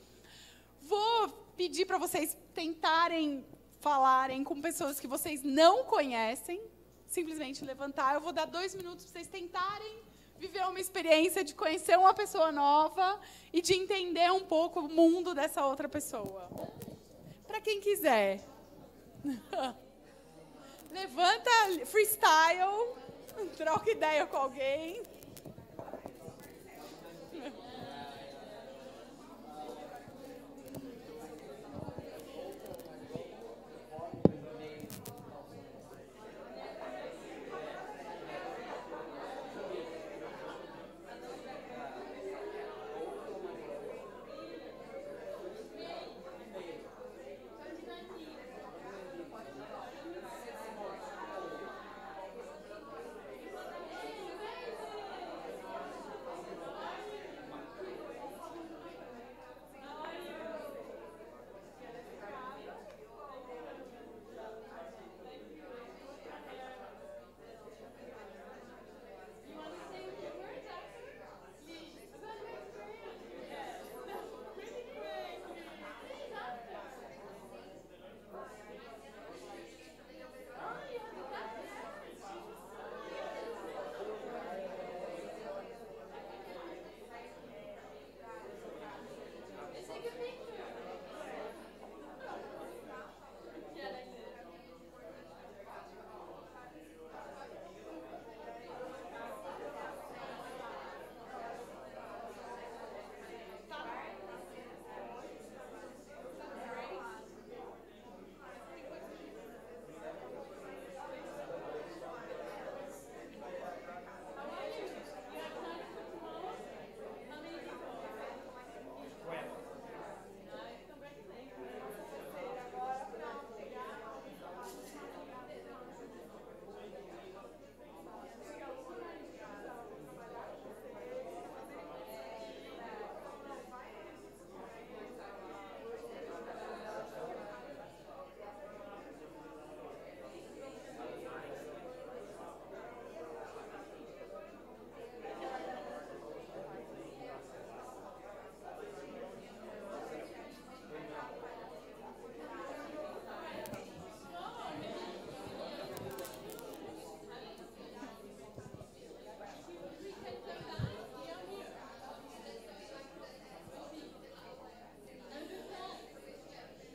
Vou pedir para vocês tentarem falarem com pessoas que vocês não conhecem. Simplesmente levantar. Eu vou dar 2 minutos para vocês tentarem viver uma experiência de conhecer uma pessoa nova e de entender um pouco o mundo dessa outra pessoa. Para quem quiser. Levanta, freestyle, troca ideia com alguém.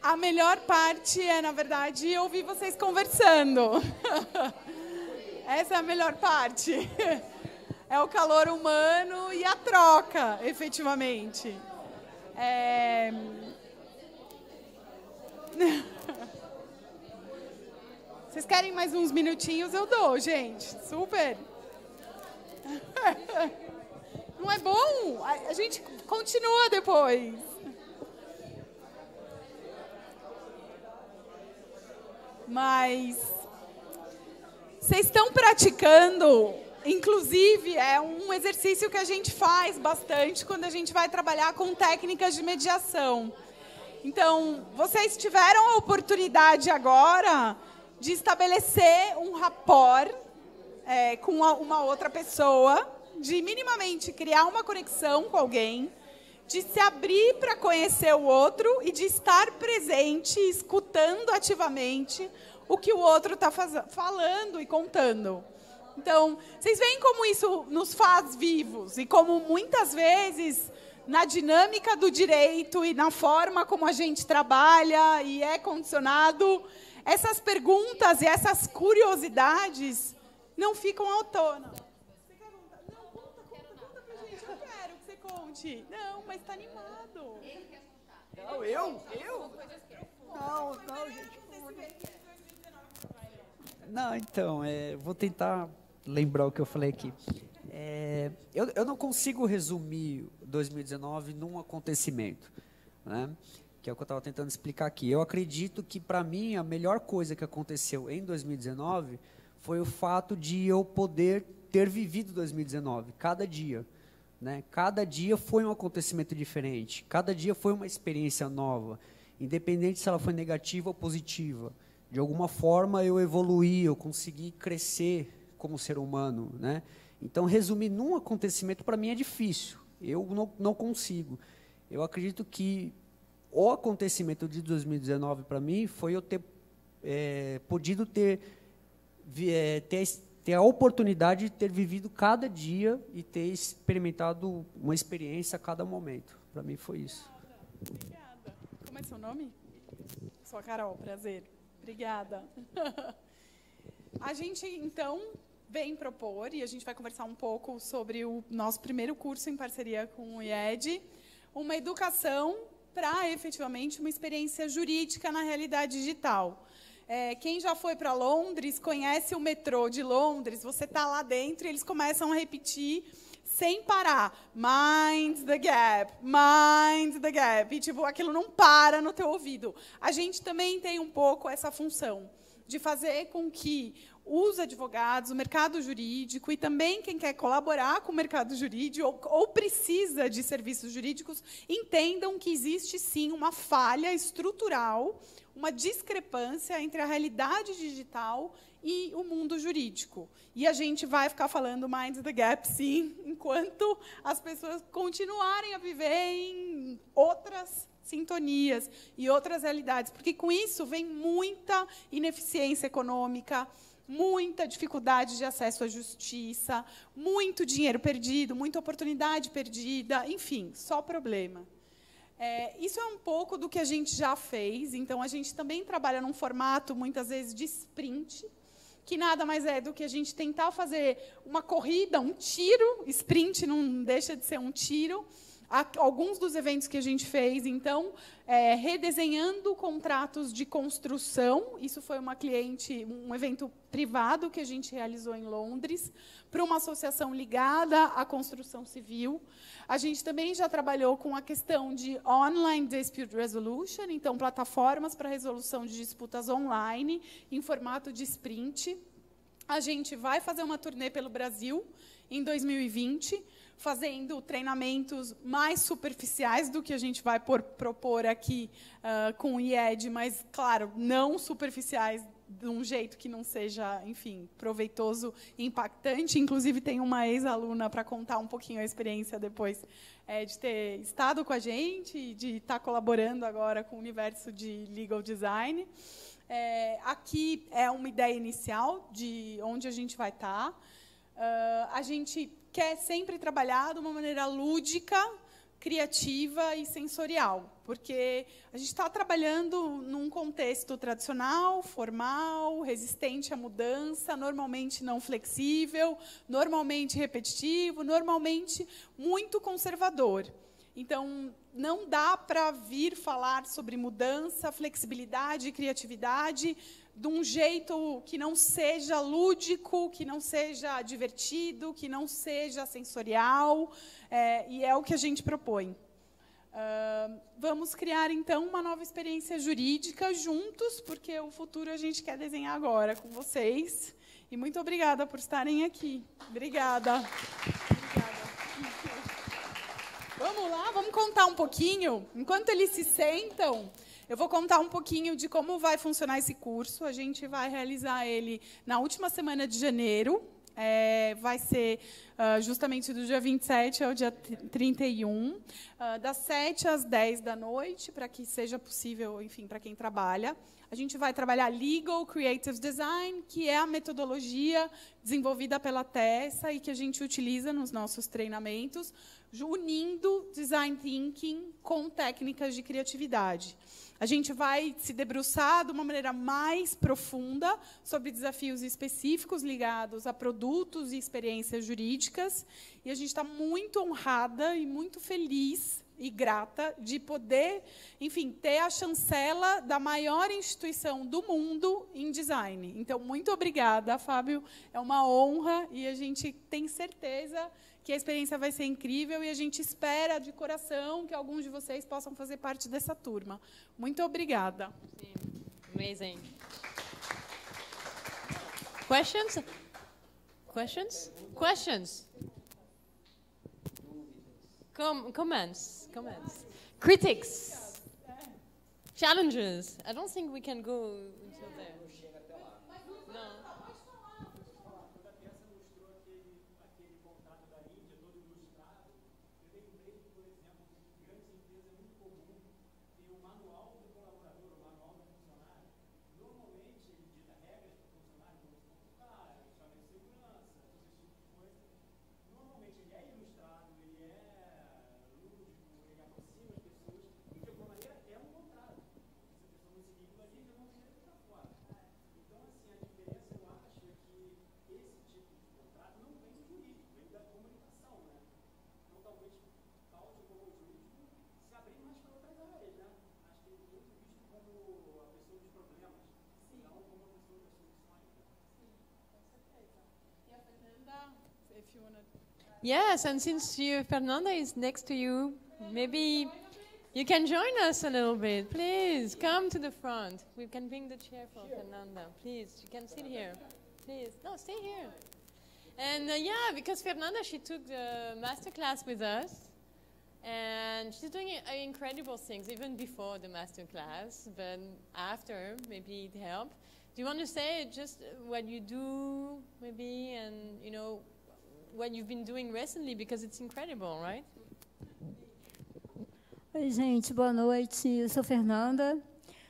A melhor parte é, na verdade, ouvir vocês conversando. Essa é a melhor parte. É o calor humano e a troca, efetivamente. Vocês querem mais uns minutinhos? Eu dou, gente. Super. Não é bom? A gente continua depois. Mas vocês estão praticando, inclusive é um exercício que a gente faz bastante quando a gente vai trabalhar com técnicas de mediação. Então, vocês tiveram a oportunidade agora de estabelecer um rapport com uma outra pessoa, de minimamente criar uma conexão com alguém, de se abrir para conhecer o outro e de estar presente, escutando ativamente o que o outro está falando e contando. Então, vocês veem como isso nos faz vivos e como muitas vezes, na dinâmica do direito e na forma como a gente trabalha e é condicionado, essas perguntas e essas curiosidades não ficam à tona. Você quer contar? Não, conta pra gente. Eu quero que você conte. Não, mas tá animado. Ele quer contar. Não, eu? Não, gente. Não, então, vou tentar lembrar o que eu falei aqui. Eu não consigo resumir 2019 num acontecimento, né? Que é o que eu estava tentando explicar aqui. Eu acredito que, para mim, a melhor coisa que aconteceu em 2019 foi o fato de eu poder ter vivido 2019, cada dia. Né? Cada dia foi um acontecimento diferente, cada dia foi uma experiência nova, independente se ela foi negativa ou positiva. De alguma forma, eu evoluí, eu consegui crescer como ser humano. Né? Então, resumir num acontecimento, para mim, é difícil. Eu não consigo. Eu acredito que o acontecimento de 2019, para mim, foi eu ter podido ter a oportunidade de ter vivido cada dia e ter experimentado uma experiência a cada momento. Para mim, foi isso. Obrigada. Como é seu nome? Sou a Carol, prazer. Obrigada. A gente, então, vem propor, e a gente vai conversar um pouco sobre o nosso primeiro curso em parceria com o IED, uma educação para, efetivamente, uma experiência jurídica na realidade digital. Quem já foi para Londres, conhece o metrô de Londres, você está lá dentro e eles começam a repetir sem parar. Mind the gap, mind the gap. E, tipo, aquilo não para no teu ouvido. A gente também tem um pouco essa função de fazer com que os advogados, o mercado jurídico e também quem quer colaborar com o mercado jurídico ou precisa de serviços jurídicos entendam que existe, sim, uma falha estrutural, uma discrepância entre a realidade digital e o mundo jurídico. E a gente vai ficar falando mind the gap, sim, enquanto as pessoas continuarem a viver em outras sintonias e outras realidades, porque com isso vem muita ineficiência econômica, muita dificuldade de acesso à justiça, muito dinheiro perdido, muita oportunidade perdida, enfim, só problema. Isso é um pouco do que a gente já fez, então a gente também trabalha num formato, muitas vezes, de sprint, que nada mais é do que a gente tentar fazer uma corrida, um tiro, sprint não deixa de ser um tiro. Alguns dos eventos que a gente fez, então, redesenhando contratos de construção, isso foi um evento privado que a gente realizou em Londres, para uma associação ligada à construção civil. A gente também já trabalhou com a questão de online dispute resolution, então, plataformas para resolução de disputas online, em formato de sprint. A gente vai fazer uma turnê pelo Brasil em 2020, fazendo treinamentos mais superficiais do que a gente vai propor aqui com o IED, mas, claro, não superficiais de um jeito que não seja, enfim, proveitoso e impactante. Inclusive, tem uma ex-aluna para contar um pouquinho a experiência depois de ter estado com a gente, de estar colaborando agora com o universo de legal design. Aqui é uma ideia inicial de onde a gente vai estar. A gente quer sempre trabalhar de uma maneira lúdica, criativa e sensorial, porque a gente está trabalhando num contexto tradicional, formal, resistente à mudança, normalmente não flexível, normalmente repetitivo, normalmente muito conservador. Então, não dá para vir falar sobre mudança, flexibilidade e criatividade de um jeito que não seja lúdico, que não seja divertido, que não seja sensorial, e é o que a gente propõe. Vamos criar, então, uma nova experiência jurídica juntos, porque o futuro a gente quer desenhar agora com vocês. E muito obrigada por estarem aqui. Obrigada. Vamos lá, vamos contar um pouquinho. Enquanto eles se sentam, eu vou contar um pouquinho de como vai funcionar esse curso. A gente vai realizar ele na última semana de janeiro. Vai ser justamente do dia 27 ao dia 31, das 7 às 10 da noite, para que seja possível, enfim, para quem trabalha. A gente vai trabalhar Legal Creative Design, que é a metodologia desenvolvida pela Tessa e que a gente utiliza nos nossos treinamentos, unindo Design Thinking com técnicas de criatividade. A gente vai se debruçar de uma maneira mais profunda sobre desafios específicos ligados a produtos e experiências jurídicas. E a gente está muito honrada e muito feliz e grata de poder, enfim, ter a chancela da maior instituição do mundo em design. Então, muito obrigada, Fábio. É uma honra e a gente tem certeza que a experiência vai ser incrível e a gente espera de coração que alguns de vocês possam fazer parte dessa turma. Muito obrigada. Amazing. Questions? Questions? Questions? Comments? Comments? Critics? Challenges? I don't think we can go until there. No. Yes, and since Fernanda is next to you, maybe you can join us a little bit. Please, come to the front. We can bring the chair for Fernanda. Please, you can sit here. Please. No, stay here. And yeah, because Fernanda, she took the masterclass with us. And she's doing incredible things, even before the masterclass, but after, maybe it helped. Do you want to say just what you do, maybe, and, you know, what you've been doing recently, because it's incredible, right? Oi, gente, boa noite. Eu sou Fernanda,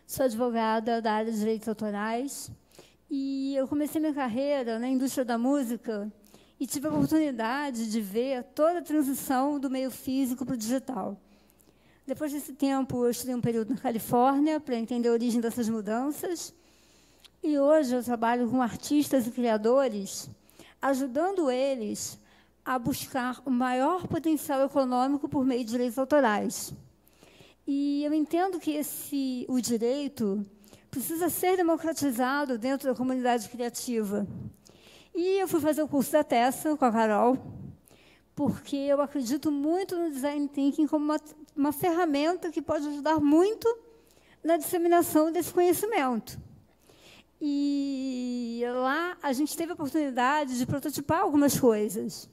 sou advogada da área de direitos autorais e eu comecei minha carreira na indústria da música e tive a oportunidade de ver toda a transição do meio físico para o digital. Depois desse tempo, eu estudei um período na Califórnia para entender a origem dessas mudanças e hoje eu trabalho com artistas e criadores, ajudando eles a buscar o maior potencial econômico por meio de direitos autorais. E eu entendo que o direito precisa ser democratizado dentro da comunidade criativa. E eu fui fazer o curso da Tessa com a Carol, porque eu acredito muito no Design Thinking como uma ferramenta que pode ajudar muito na disseminação desse conhecimento. E lá a gente teve a oportunidade de prototipar algumas coisas.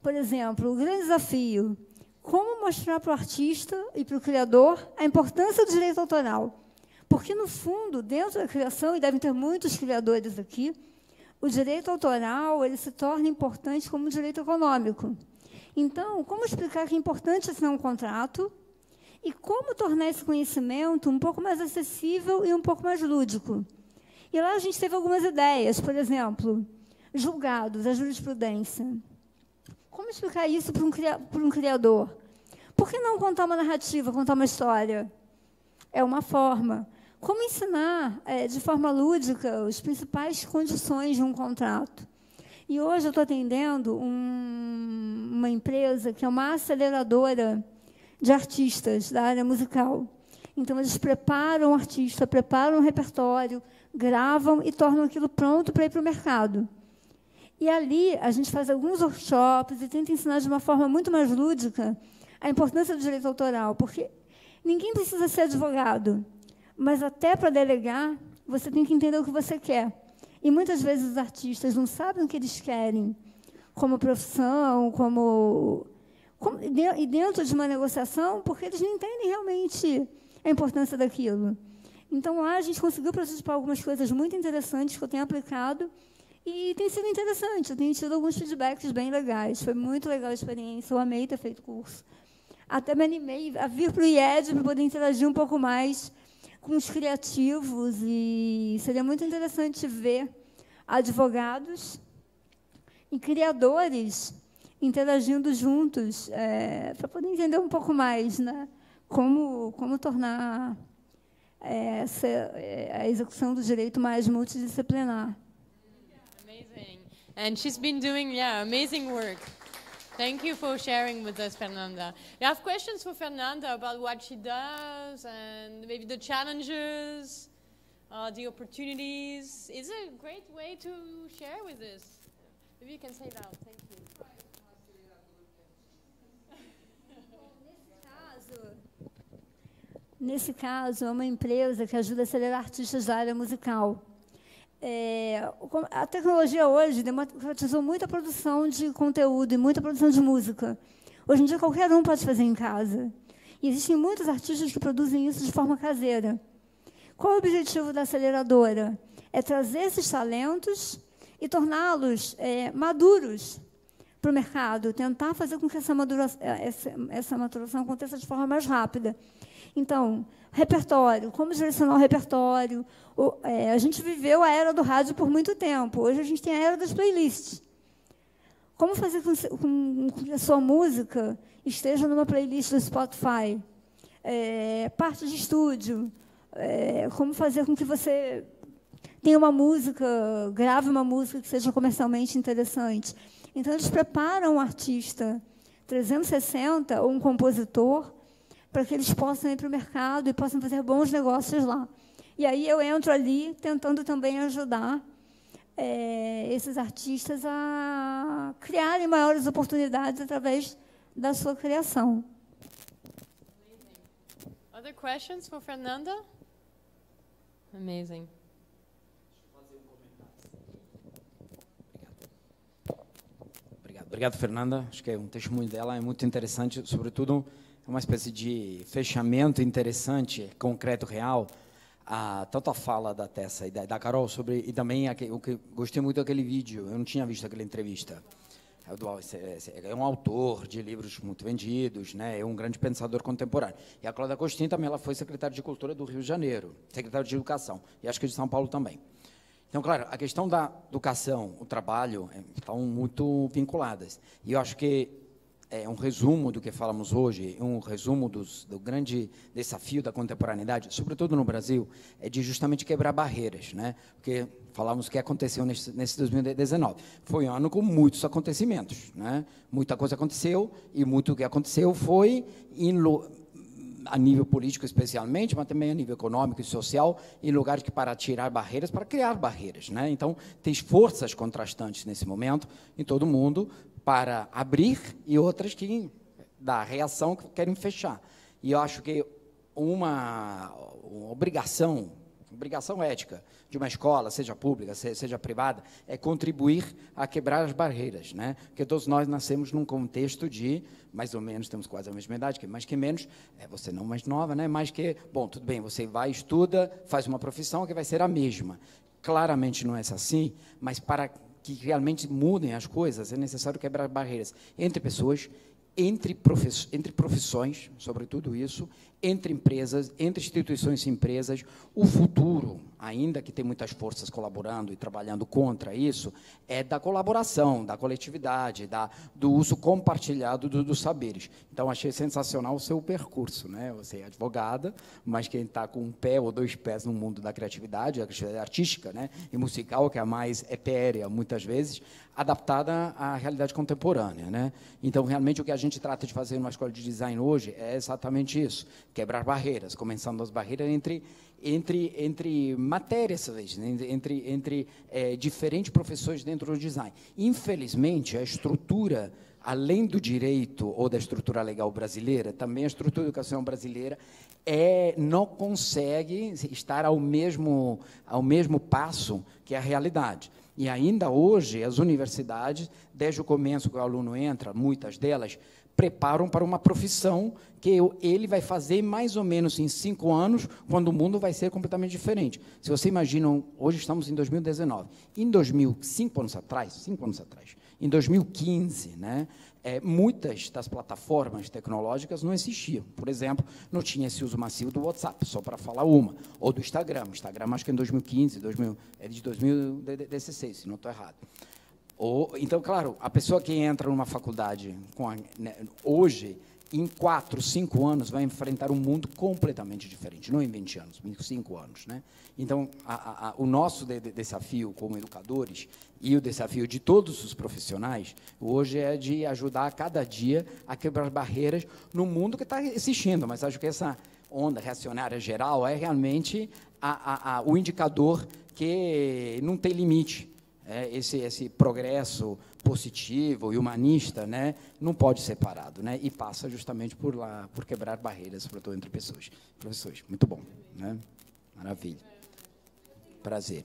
Por exemplo, o grande desafio, como mostrar para o artista e para o criador a importância do direito autoral. Porque, no fundo, dentro da criação, e devem ter muitos criadores aqui, o direito autoral ele se torna importante como direito econômico. Então, como explicar que é importante assinar um contrato e como tornar esse conhecimento um pouco mais acessível e um pouco mais lúdico. E lá a gente teve algumas ideias, por exemplo, julgados, a jurisprudência. Como explicar isso para um criador? Por que não contar uma narrativa, contar uma história? É uma forma. Como ensinar de forma lúdica as principais condições de um contrato? E hoje eu estou atendendo uma empresa que é uma aceleradora de artistas da área musical. Então, eles preparam o artista, preparam o repertório, gravam e tornam aquilo pronto para ir para o mercado. E ali, a gente faz alguns workshops e tenta ensinar de uma forma muito mais lúdica a importância do direito autoral, porque ninguém precisa ser advogado, mas até para delegar, você tem que entender o que você quer. E, muitas vezes, os artistas não sabem o que eles querem como profissão, e dentro de uma negociação, porque eles não entendem realmente a importância daquilo. Então, lá a gente conseguiu prototipar algumas coisas muito interessantes que eu tenho aplicado e tem sido interessante. Eu tenho tido alguns feedbacks bem legais. Foi muito legal a experiência, eu amei ter feito curso. Até me animei a vir para o IED para poder interagir um pouco mais com os criativos e seria muito interessante ver advogados e criadores interagindo juntos para poder entender um pouco mais, né, como tornar a execução do direito mais multidisciplinar. Amazing. And she's been doing, amazing work. Thank you for sharing with us, Fernanda. You have questions for Fernanda about what she does and maybe the challenges, the opportunities. It's a great way to share with us. Maybe you can say that. Thank you. Nesse caso, é uma empresa que ajuda a acelerar artistas da área musical. A tecnologia hoje democratizou muito a produção de conteúdo e muita produção de música. Hoje em dia, qualquer um pode fazer em casa. E existem muitos artistas que produzem isso de forma caseira. Qual é o objetivo da aceleradora? É trazer esses talentos e torná-los maduros para o mercado, tentar fazer com que essa maturação aconteça de forma mais rápida. Então, repertório, como direcionar o repertório. A gente viveu a era do rádio por muito tempo. Hoje a gente tem a era das playlists. Como fazer com que a sua música esteja numa playlist do Spotify? Parte de estúdio. Como fazer com que você tenha uma música, grave uma música que seja comercialmente interessante. Então, eles preparam um artista 360 ou um compositor para que eles possam ir para o mercado e possam fazer bons negócios lá. E aí eu entro ali tentando também ajudar esses artistas a criarem maiores oportunidades através da sua criação. Other questions for Fernanda? Amazing. Obrigado, Fernanda. Acho que um testemunho dela é muito interessante, sobretudo uma espécie de fechamento interessante, concreto, real, tanto a fala da Tessa e da Carol sobre, e também o que gostei muito daquele vídeo. Eu não tinha visto aquela entrevista. É um autor de livros muito vendidos, né? É um grande pensador contemporâneo. E a Cláudia Costin também, ela foi secretária de Cultura do Rio de Janeiro, secretária de Educação, e acho que de São Paulo também. Então, claro, a questão da educação, o trabalho, estão muito vinculadas. E eu acho que um resumo do que falamos hoje, um resumo do grande desafio da contemporaneidade, sobretudo no Brasil, é de justamente quebrar barreiras, né? Porque falamos que aconteceu nesse 2019. Foi um ano com muitos acontecimentos, né? Muita coisa aconteceu, e muito que aconteceu foi a nível político especialmente, mas também a nível econômico e social, em lugares que para tirar barreiras, para criar barreiras, né? Então, tem forças contrastantes nesse momento em todo o mundo para abrir e outras que, da reação, que querem fechar. E eu acho que uma obrigação ética de uma escola, seja pública, seja privada, é contribuir a quebrar as barreiras, né? Porque todos nós nascemos num contexto de, mais ou menos, temos quase a mesma idade, que mais que menos, você não mais nova, né? Mais que, bom, tudo bem, você vai, estuda, faz uma profissão que vai ser a mesma. Claramente não é assim, mas para que realmente mudem as coisas, é necessário quebrar barreiras entre pessoas, entre profissões, sobretudo isso, entre empresas, entre instituições e empresas. O futuro ainda que tem muitas forças colaborando e trabalhando contra isso, é da colaboração, da coletividade, do uso compartilhado dos saberes. Então, achei sensacional o seu percurso, né? Você é advogada, mas quem está com um pé ou dois pés no mundo da criatividade, a criatividade artística, né? E musical, que é a mais etérea, muitas vezes, adaptada à realidade contemporânea, né? Então, realmente, o que a gente trata de fazer numa escola de design hoje é exatamente isso, quebrar barreiras, começando as barreiras entre matérias, entre diferentes professores dentro do design. Infelizmente, a estrutura, além do direito ou da estrutura legal brasileira, também a estrutura da educação brasileira não consegue estar ao mesmo passo que a realidade. E ainda hoje, as universidades, desde o começo que o aluno entra, muitas delas, preparam para uma profissão que ele vai fazer mais ou menos em 5 anos, quando o mundo vai ser completamente diferente. Se você imagina, hoje estamos em 2019, em 5 anos atrás, em 2015, né, muitas das plataformas tecnológicas não existiam. Por exemplo, não tinha esse uso massivo do WhatsApp, só para falar uma, ou do Instagram. O Instagram, acho que em 2015, é de 2016, se não estou errado. Então, claro, a pessoa que entra numa faculdade hoje, em 4, 5 anos, vai enfrentar um mundo completamente diferente, não em 20 anos, em 5 anos. Né? Então, o nosso desafio como educadores e o desafio de todos os profissionais, hoje é de ajudar a cada dia a quebrar barreiras no mundo que está existindo, mas acho que essa onda reacionária geral é realmente o indicador que não tem limite. Esse progresso positivo e humanista, né, não pode ser parado, né, e passa justamente por quebrar barreiras entre pessoas. Professores, muito bom, né? Maravilha. Prazer.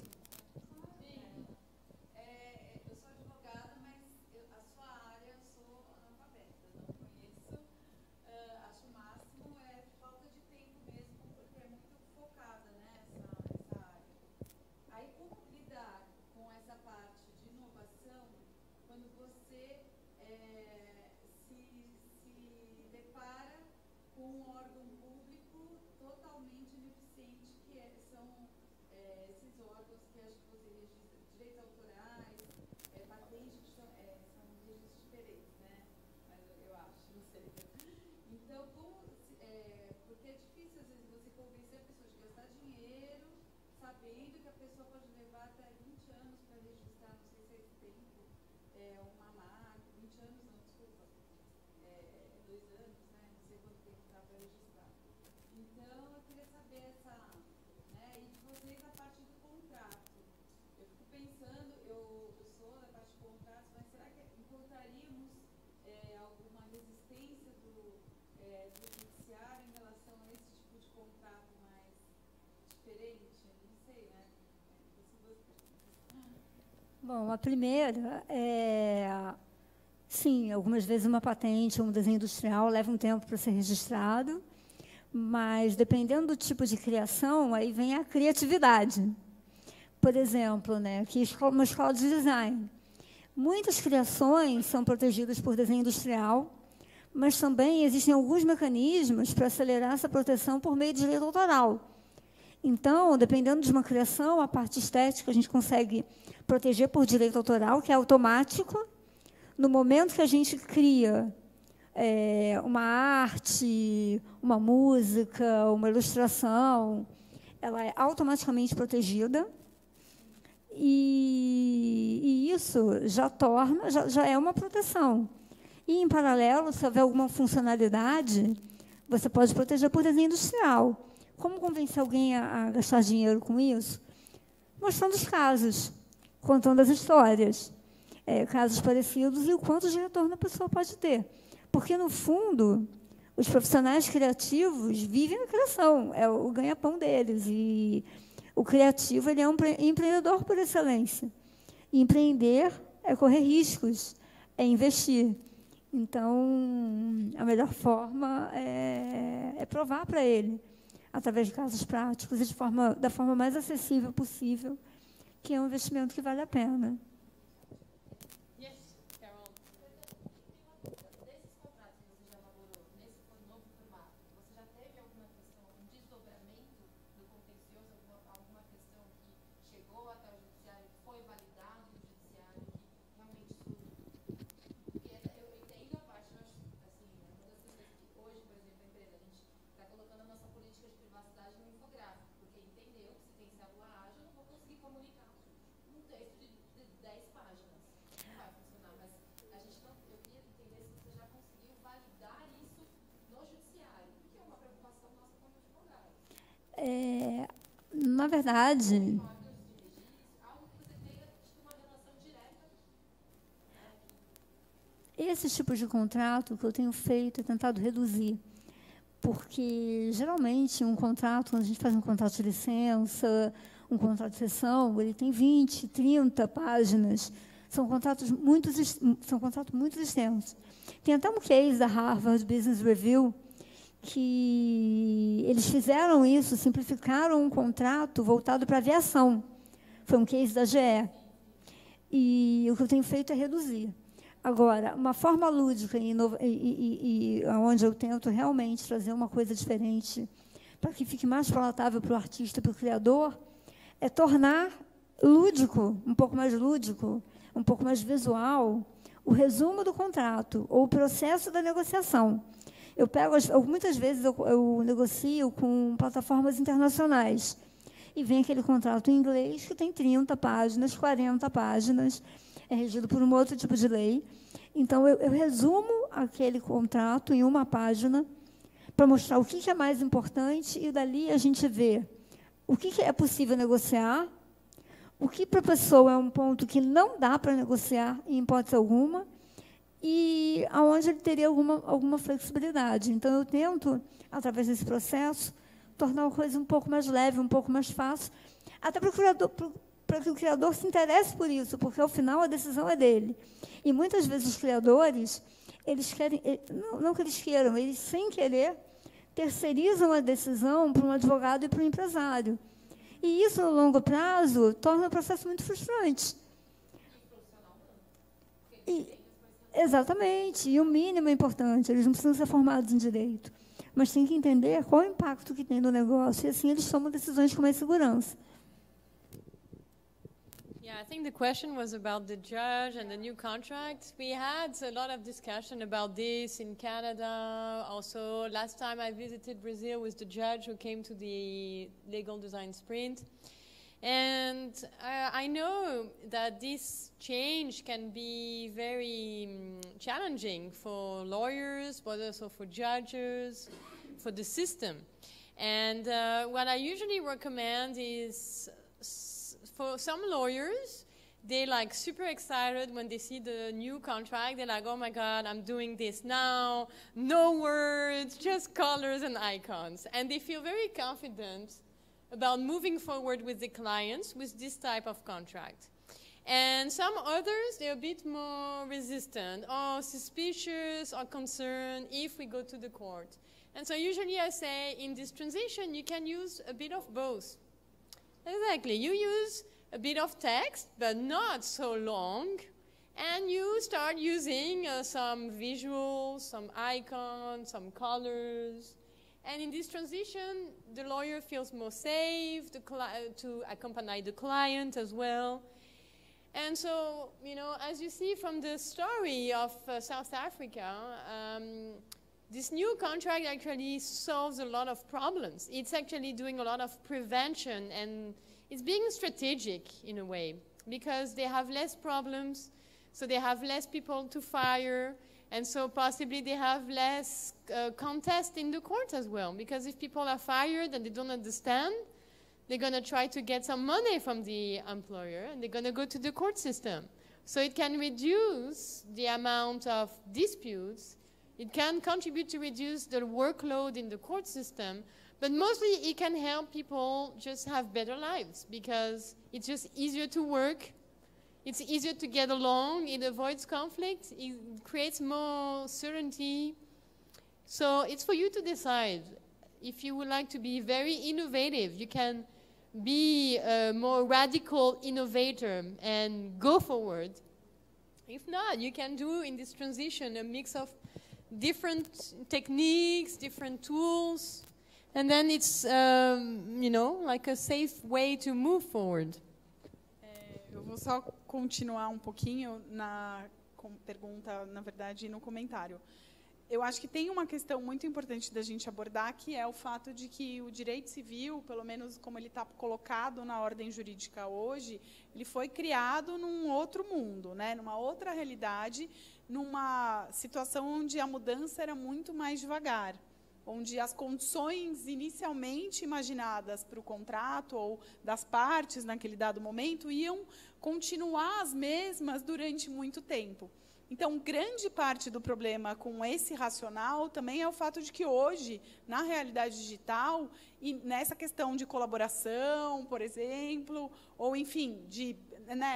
Eu sou advogada, mas a sua área eu sou analfabeta, não conheço. Acho o máximo falta de tempo mesmo, porque é muito focada, né, essa área. Aí, como lidar com essa parte de inovação quando você se depara com um órgão público totalmente ineficiente, que são esses órgãos que acho que você registra direitos autorais, patentes, que são registros diferentes, né? Mas eu acho, não sei. Então, porque é difícil, às vezes, você convencer a pessoa de gastar dinheiro, sabendo que a pessoa pode levar até 20 anos para registrar, não sei se é esse tempo, uma marca, 20 anos não, desculpa, 2 anos, né? Não sei quanto tempo dá para registrar. Então, eu queria saber e de vocês a parte do contrato. Eu fico pensando, eu sou da parte de contratos, mas será que encontraríamos alguma resistência do judiciário em relação a esse tipo de contrato mais diferente? Não sei, né? Bom, a primeira sim, algumas vezes uma patente ou um desenho industrial leva um tempo para ser registrado, mas dependendo do tipo de criação, aí vem a criatividade. Por exemplo, né, aqui uma escola de design. Muitas criações são protegidas por desenho industrial, mas também existem alguns mecanismos para acelerar essa proteção por meio de direito autoral. Então, dependendo de uma criação, a parte estética a gente consegue proteger por direito autoral, que é automático. No momento que a gente cria uma arte, uma música, uma ilustração, ela é automaticamente protegida. E isso já é uma proteção. E, em paralelo, se houver alguma funcionalidade, você pode proteger por desenho industrial. Como convencer alguém a gastar dinheiro com isso? Mostrando os casos, contando as histórias, casos parecidos e o quanto de retorno a pessoa pode ter. Porque, no fundo, os profissionais criativos vivem na criação, é o ganha-pão deles. E o criativo ele é um empreendedor por excelência. E empreender é correr riscos, é investir. Então, a melhor forma é provar para ele, através de casos práticos e da forma mais acessível possível, que é um investimento que vale a pena. Questão chegou até o judiciário, foi validado no judiciário, que realmente isso... Eu entendo a parte, mas, assim, uma das questões que hoje, por exemplo, a empresa, a gente está colocando a nossa política de privacidade no infográfico, porque entendeu que se tem célula ágil, eu não vou conseguir comunicar um texto de 10 páginas. Não vai funcionar, mas a gente não... Eu queria entender se você já conseguiu validar isso no judiciário, porque é uma preocupação nossa como advogados. Na verdade, esse tipo de contrato que eu tenho feito é tentado reduzir, porque geralmente um contrato, quando a gente faz um contrato de licença, um contrato de cessão, ele tem 20, 30 páginas. São contratos muito extensos. Tem até um case da Harvard Business Review que eles fizeram isso, simplificaram um contrato voltado para a aviação. Foi um case da GE. E o que eu tenho feito é reduzir. Agora, uma forma lúdica e onde eu tento realmente trazer uma coisa diferente para que fique mais palatável para o artista, para o criador, é tornar lúdico, um pouco mais lúdico, um pouco mais visual, o resumo do contrato ou o processo da negociação. Eu pego, muitas vezes eu negocio com plataformas internacionais e vem aquele contrato em inglês que tem 30 páginas, 40 páginas, é regido por um outro tipo de lei. Então, eu resumo aquele contrato em uma página para mostrar o que é mais importante e, dali, a gente vê o que é possível negociar, o que, para a pessoa, é um ponto que não dá para negociar, em hipótese alguma, e aonde ele teria alguma flexibilidade. Então, eu tento, através desse processo, tornar a coisa um pouco mais leve, um pouco mais fácil, até para que o criador se interesse por isso, porque, ao final, a decisão é dele. E, muitas vezes, os criadores, eles querem... Não que eles queiram, eles, sem querer, terceirizam a decisão para um advogado e para um empresário. E isso, no longo prazo, torna o processo muito frustrante. Exatamente. E o mínimo é importante. Eles não precisam ser formados em direito. Mas têm que entender qual o impacto que tem no negócio. E, assim, eles tomam decisões com mais segurança. Yeah, I think the question was about the judge and the new contract. We had a lot of discussion about this in Canada. Also, last time I visited Brazil with the judge who came to the legal design sprint. And I know that this change can be very challenging for lawyers, but also for judges, for the system. And what I usually recommend is, for some lawyers, they're like super excited when they see the new contract. They're like, oh my God, I'm doing this now. No words, just colors and icons. And they feel very confident about moving forward with the clients with this type of contract. And some others, they're a bit more resistant, or suspicious or concerned if we go to the court. And so usually I say, in this transition, you can use a bit of both. Exactly. You use a bit of text, but not so long, and you start using some visuals, some icons, some colors. And in this transition, the lawyer feels more safe to accompany the client as well. And so, you know, as you see from the story of South Africa, this new contract actually solves a lot of problems. It's actually doing a lot of prevention, and it's being strategic in a way, because they have less problems, so they have less people to fire, and so possibly they have less contest in the court as well, because if people are fired and they don't understand, they're going to try to get some money from the employer, and they're going to go to the court system. So it can reduce the amount of disputes. It can contribute to reduce the workload in the court system, but mostly it can help people just have better lives, because it's just easier to work. It's easier to get along. It avoids conflict. It creates more certainty. So it's for you to decide. If you would like to be very innovative, you can be a more radical innovator and go forward. If not, you can do in this transition a mix of different techniques, different tools, and then it's, you know, like a safe way to move forward. Eu vou só continuar um pouquinho na pergunta, na verdade, no comentário. Eu acho que tem uma questão muito importante da gente abordar, que é o fato de que o direito civil, pelo menos como ele está colocado na ordem jurídica hoje, ele foi criado num outro mundo, né? Numa outra realidade, numa situação onde a mudança era muito mais devagar, onde as condições inicialmente imaginadas para o contrato ou das partes naquele dado momento iam continuar as mesmas durante muito tempo. Então, grande parte do problema com esse racional também é o fato de que hoje, na realidade digital, e nessa questão de colaboração, por exemplo, ou, enfim, de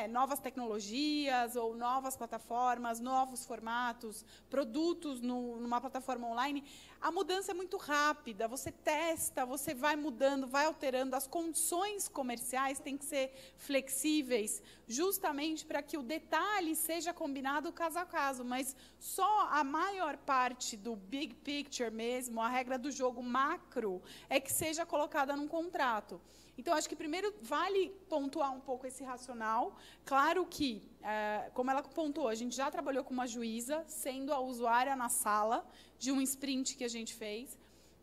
novas tecnologias ou novas plataformas, novos formatos, produtos numa plataforma online, a mudança é muito rápida, você testa, você vai mudando, vai alterando, as condições comerciais têm que ser flexíveis, justamente para que o detalhe seja combinado caso a caso, mas só a maior parte do big picture mesmo, a regra do jogo macro, é que seja colocada num contrato. Então, acho que primeiro vale pontuar um pouco esse racional. Claro que, como ela pontuou, a gente já trabalhou com uma juíza, sendo a usuária na sala de um sprint que a gente fez,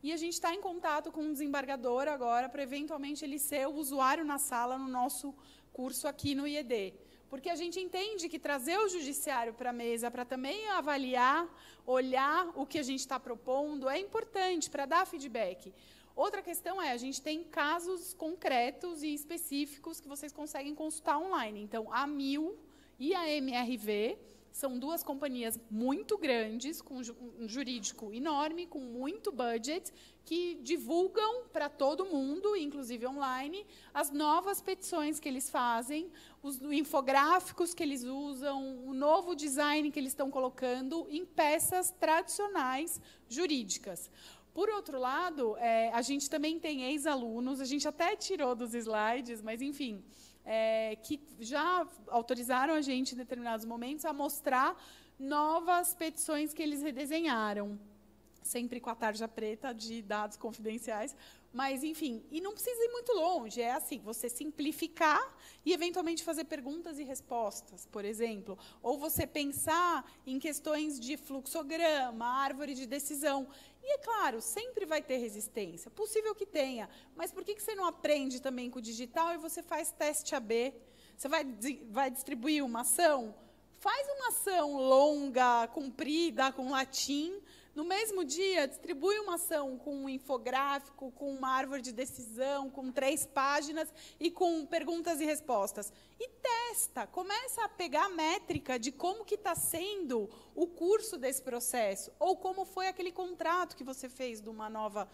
e a gente está em contato com um desembargador agora para, eventualmente, ele ser o usuário na sala no nosso curso aqui no IED. Porque a gente entende que trazer o judiciário para a mesa, para também avaliar, olhar o que a gente está propondo, é importante para dar feedback. Outra questão é, a gente tem casos concretos e específicos que vocês conseguem consultar online. Então, a Mil e a MRV são duas companhias muito grandes, com um jurídico enorme, com muito budget, que divulgam para todo mundo, inclusive online, as novas petições que eles fazem, os infográficos que eles usam, o novo design que eles estão colocando em peças tradicionais jurídicas. Por outro lado, a gente também tem ex-alunos, a gente até tirou dos slides, mas, enfim, que já autorizaram a gente, em determinados momentos, a mostrar novas petições que eles redesenharam, sempre com a tarja preta de dados confidenciais, mas, enfim, e não precisa ir muito longe, é assim, você simplificar e, eventualmente, fazer perguntas e respostas, por exemplo, ou você pensar em questões de fluxograma, árvore de decisão. E, é claro, sempre vai ter resistência, possível que tenha, mas por que você não aprende também com o digital e você faz teste AB? Você vai distribuir uma ação? Faz uma ação longa, comprida, com latim. No mesmo dia, distribui uma ação com um infográfico, com uma árvore de decisão, com 3 páginas e com perguntas e respostas. E testa, começa a pegar a métrica de como que está sendo o curso desse processo, ou como foi aquele contrato que você fez de uma nova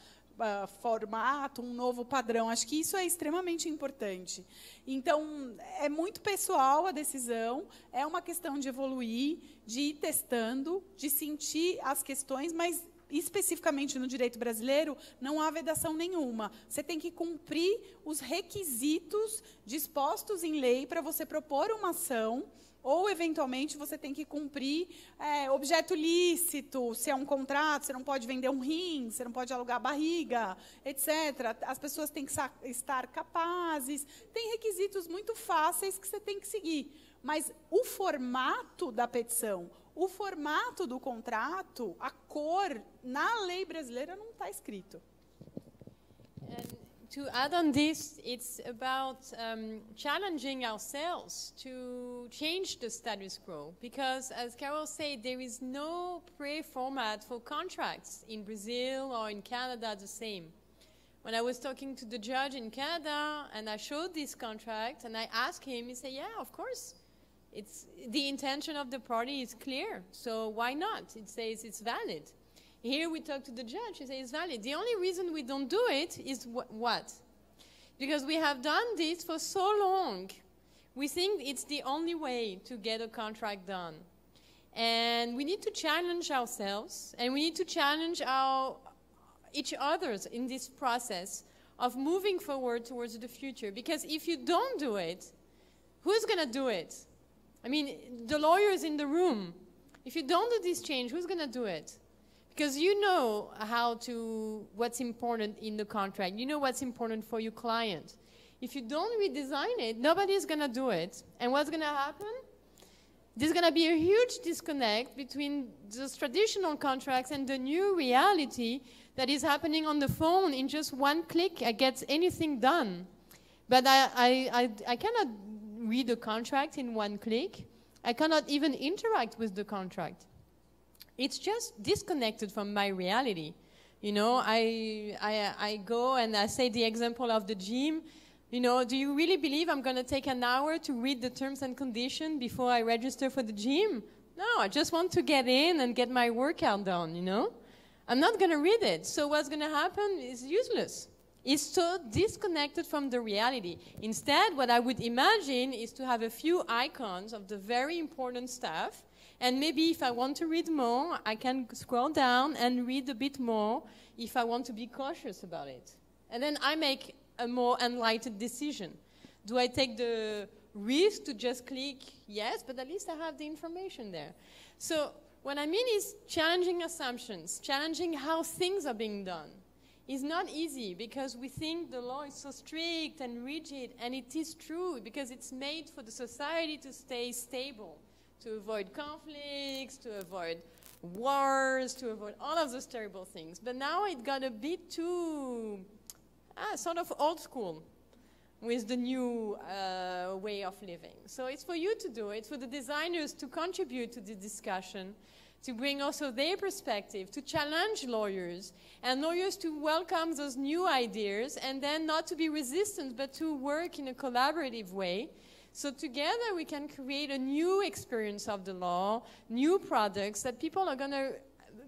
formato, um novo padrão. Acho que isso é extremamente importante. Então, é muito pessoal a decisão, é uma questão de evoluir, de ir testando, de sentir as questões, mas, especificamente no direito brasileiro, não há vedação nenhuma. Você tem que cumprir os requisitos dispostos em lei para você propor uma ação, ou, eventualmente, você tem que cumprir objeto lícito, se é um contrato, você não pode vender um rim, você não pode alugar barriga, etc. As pessoas têm que estar capazes. Tem requisitos muito fáceis que você tem que seguir. Mas o formato da petição, o formato do contrato, a cor, na lei brasileira não está escrito. To add on this, it's about challenging ourselves to change the status quo. Because, as Carol said, there is no pre-format for contracts in Brazil or in Canada the same. When I was talking to the judge in Canada and I showed this contract and I asked him, he said, yeah, of course. It's, the intention of the party is clear, so why not? It says it's valid. Here we talk to the judge, he says it's valid. The only reason we don't do it is what? Because we have done this for so long. We think it's the only way to get a contract done. And we need to challenge ourselves, and we need to challenge each other in this process of moving forward towards the future. Because if you don't do it, who's going to do it? I mean, the lawyers in the room. If you don't do this change, who's going to do it? Because you know what's important in the contract. You know what's important for your client. If you don't redesign it, nobody's going to do it. And what's going to happen? There's going to be a huge disconnect between those traditional contracts and the new reality that is happening on the phone. In just one click, I get anything done. But I cannot read a contract in one click. I cannot even interact with the contract. It's just disconnected from my reality. You know, I go and I say the example of the gym. You know, do you really believe I'm going to take an hour to read the terms and conditions before I register for the gym? No, I just want to get in and get my workout done, you know? I'm not going to read it. So what's going to happen is useless. It's so disconnected from the reality. Instead, what I would imagine is to have a few icons of the very important stuff. And maybe if I want to read more, I can scroll down and read a bit more if I want to be cautious about it. And then I make a more enlightened decision. Do I take the risk to just click yes, but at least I have the information there. So what I mean is challenging assumptions, challenging how things are being done. It's not easy because we think the law is so strict and rigid, and it is true because it's made for the society to stay stable, to avoid conflicts, to avoid wars, to avoid all of those terrible things. But now it got a bit too sort of old school with the new way of living. So it's for you to do it, for the designers to contribute to the discussion, to bring also their perspective, to challenge lawyers, and lawyers to welcome those new ideas, and then not to be resistant, but to work in a collaborative way. So together we can create a new experience of the law, new products that people are going to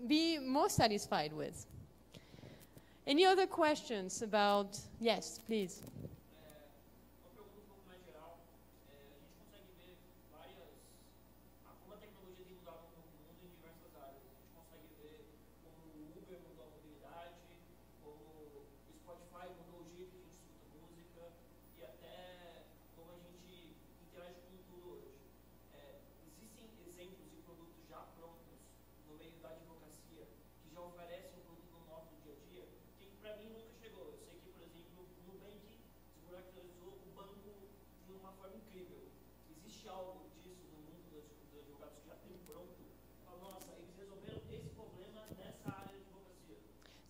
be more satisfied with. Any other questions about? Yes, please.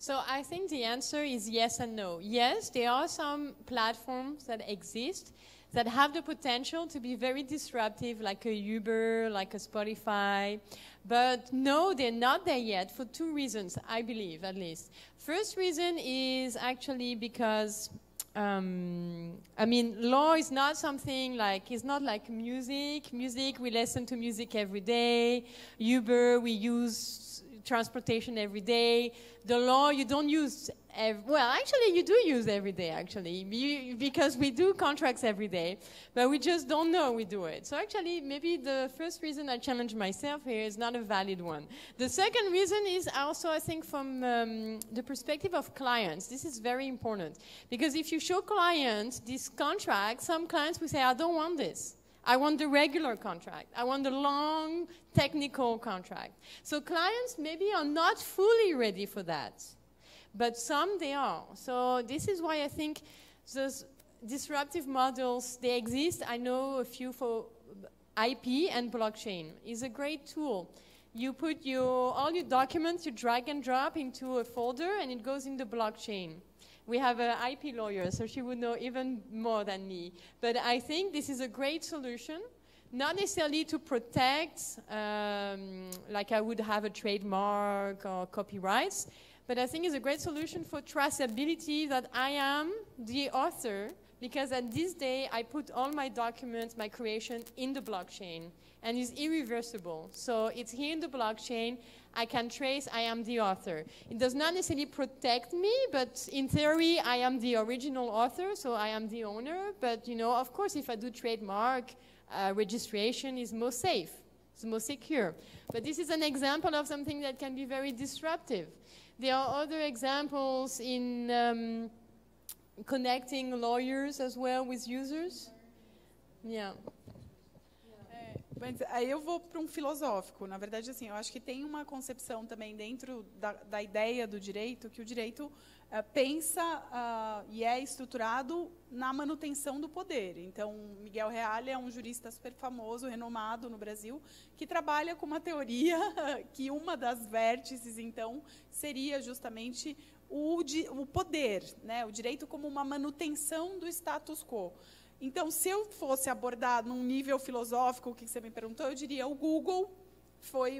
So I think the answer is yes and no. Yes, there are some platforms that exist that have the potential to be very disruptive, like a Uber, like a Spotify. But no, they're not there yet for two reasons, I believe, at least. First reason is actually because, I mean, law is not something like, it's not like music. Music, we listen to music every day. Uber, we use transportation every day. The law, you don't use, well, actually, you do use every day, actually, because we do contracts every day, but we just don't know we do it. So actually, maybe the first reason I challenge myself here is not a valid one. The second reason is also, I think, from the perspective of clients. This is very important, because if you show clients this contract, some clients will say, I don't want this. I want the regular contract. I want the long technical contract. So clients maybe are not fully ready for that, but some they are. So this is why I think those disruptive models, they exist. I know a few for IP and blockchain. It's a great tool. You put all your documents, you drag and drop into a folder, and it goes in the blockchain. We have an IP lawyer, so she would know even more than me. But I think this is a great solution, not necessarily to protect, like I would have a trademark or copyrights, but I think it's a great solution for traceability, that I am the author, because at this day I put all my documents, my creation in the blockchain, and it's irreversible. So it's here in the blockchain. I can trace I am the author. It does not necessarily protect me, but in theory, I am the original author, so I am the owner. But, you know, of course, if I do trademark, registration is more safe. It's more secure. But this is an example of something that can be very disruptive. There are other examples in connecting lawyers as well with users. Yeah. Mas aí eu vou para um filosófico. Na verdade, assim, eu acho que tem uma concepção também dentro da ideia do direito, que o direito pensa e é estruturado na manutenção do poder. Então, Miguel Reale é um jurista super famoso, renomado no Brasil, que trabalha com uma teoria que uma das vértices, então, seria justamente o poder, né? O direito como uma manutenção do status quo. Então, se eu fosse abordar num nível filosófico, o que você me perguntou, eu diria o Google foi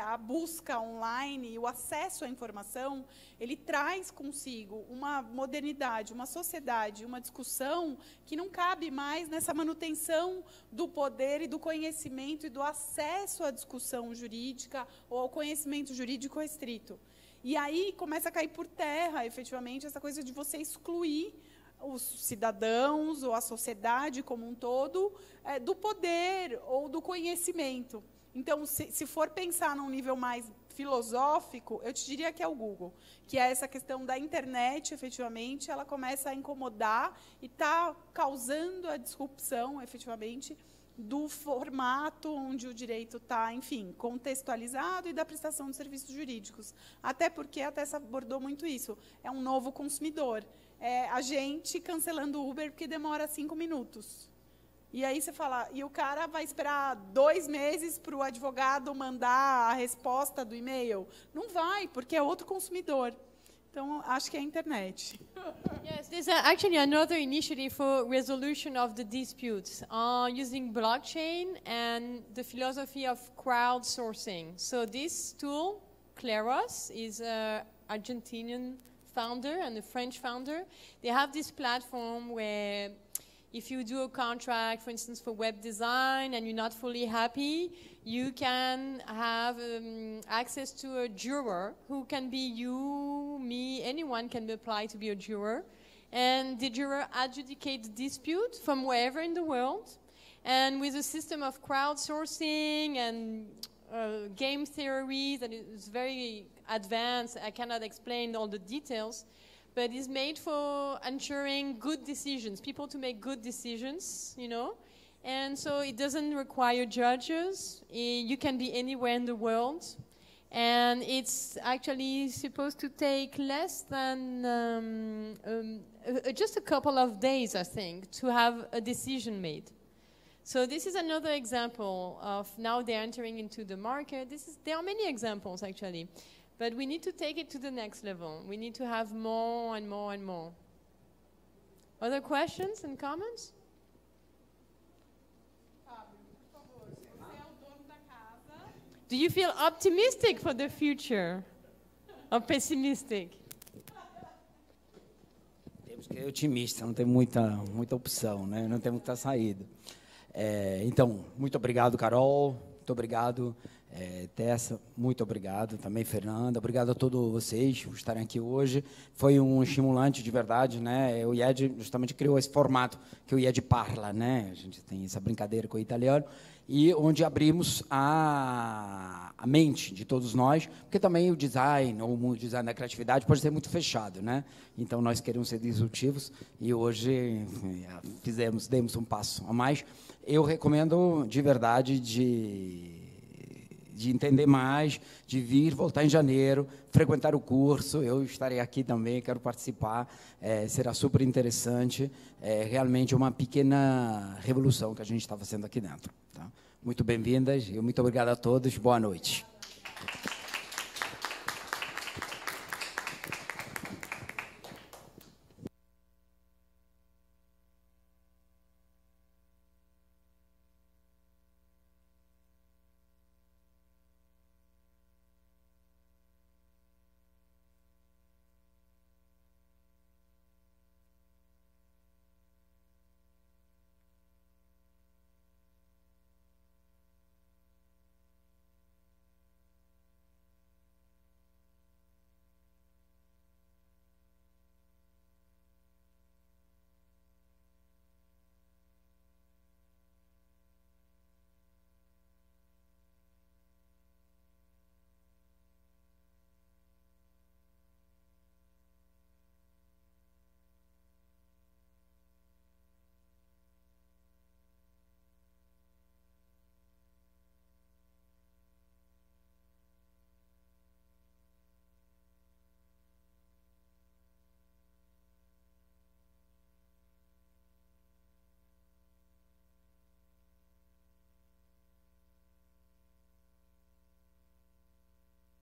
a busca online, o acesso à informação, ele traz consigo uma modernidade, uma sociedade, uma discussão que não cabe mais nessa manutenção do poder e do conhecimento e do acesso à discussão jurídica ou ao conhecimento jurídico restrito. E aí começa a cair por terra, efetivamente, essa coisa de você excluir os cidadãos ou a sociedade como um todo do poder ou do conhecimento. Então, se for pensar num nível mais filosófico, eu te diria que é o Google, que é essa questão da internet, efetivamente, ela começa a incomodar e está causando a disrupção, efetivamente, do formato onde o direito está, enfim, contextualizado e da prestação de serviços jurídicos. Até porque a Tessa abordou muito isso. É um novo consumidor. É a gente cancelando o Uber porque demora 5 minutos. E aí você fala, e o cara vai esperar 2 meses para o advogado mandar a resposta do e-mail? Não vai, porque é outro consumidor. Então, acho que é a internet. Yes, there's actually another initiative for resolution of the disputes using blockchain and the philosophy of crowdsourcing. So this tool, Kleros, is an Argentinian founder and a French founder. They have this platform where if you do a contract, for instance, for web design and you're not fully happy, you can have access to a juror who can be you, me, anyone can apply to be a juror. And the juror adjudicates the dispute from wherever in the world. And with a system of crowdsourcing and game theory that is very advanced, I cannot explain all the details, but it's made for ensuring good decisions, people to make good decisions, you know. And so it doesn't require judges. You can be anywhere in the world. And it's actually supposed to take less than just a couple of days, I think, to have a decision made. So this is another example of now they're entering into the market. There are many examples, actually. But we need to take it to the next level. We need to have more and more and more. Other questions and comments? Do you feel optimistic for the future or pessimistic? Temos que ser otimistas, não tem muita opção, né? Não tem muita saída. Então, muito obrigado, Carol. Muito obrigado, Tessa. Muito obrigado também, Fernanda. Obrigado a todos vocês por estarem aqui hoje. Foi um estimulante de verdade, né? O IED justamente criou esse formato que o IED parla, né? A gente tem essa brincadeira com o italiano. E onde abrimos a mente de todos nós, porque também o design, ou o design da criatividade, pode ser muito fechado, né? Então, nós queremos ser disruptivos e hoje demos um passo a mais. Eu recomendo, de verdade, de entender mais, de vir, voltar em janeiro, frequentar o curso. Eu estarei aqui também, quero participar, será super interessante. É realmente uma pequena revolução que a gente está fazendo aqui dentro. Tá? Muito bem-vindas e muito obrigado a todos. Boa noite.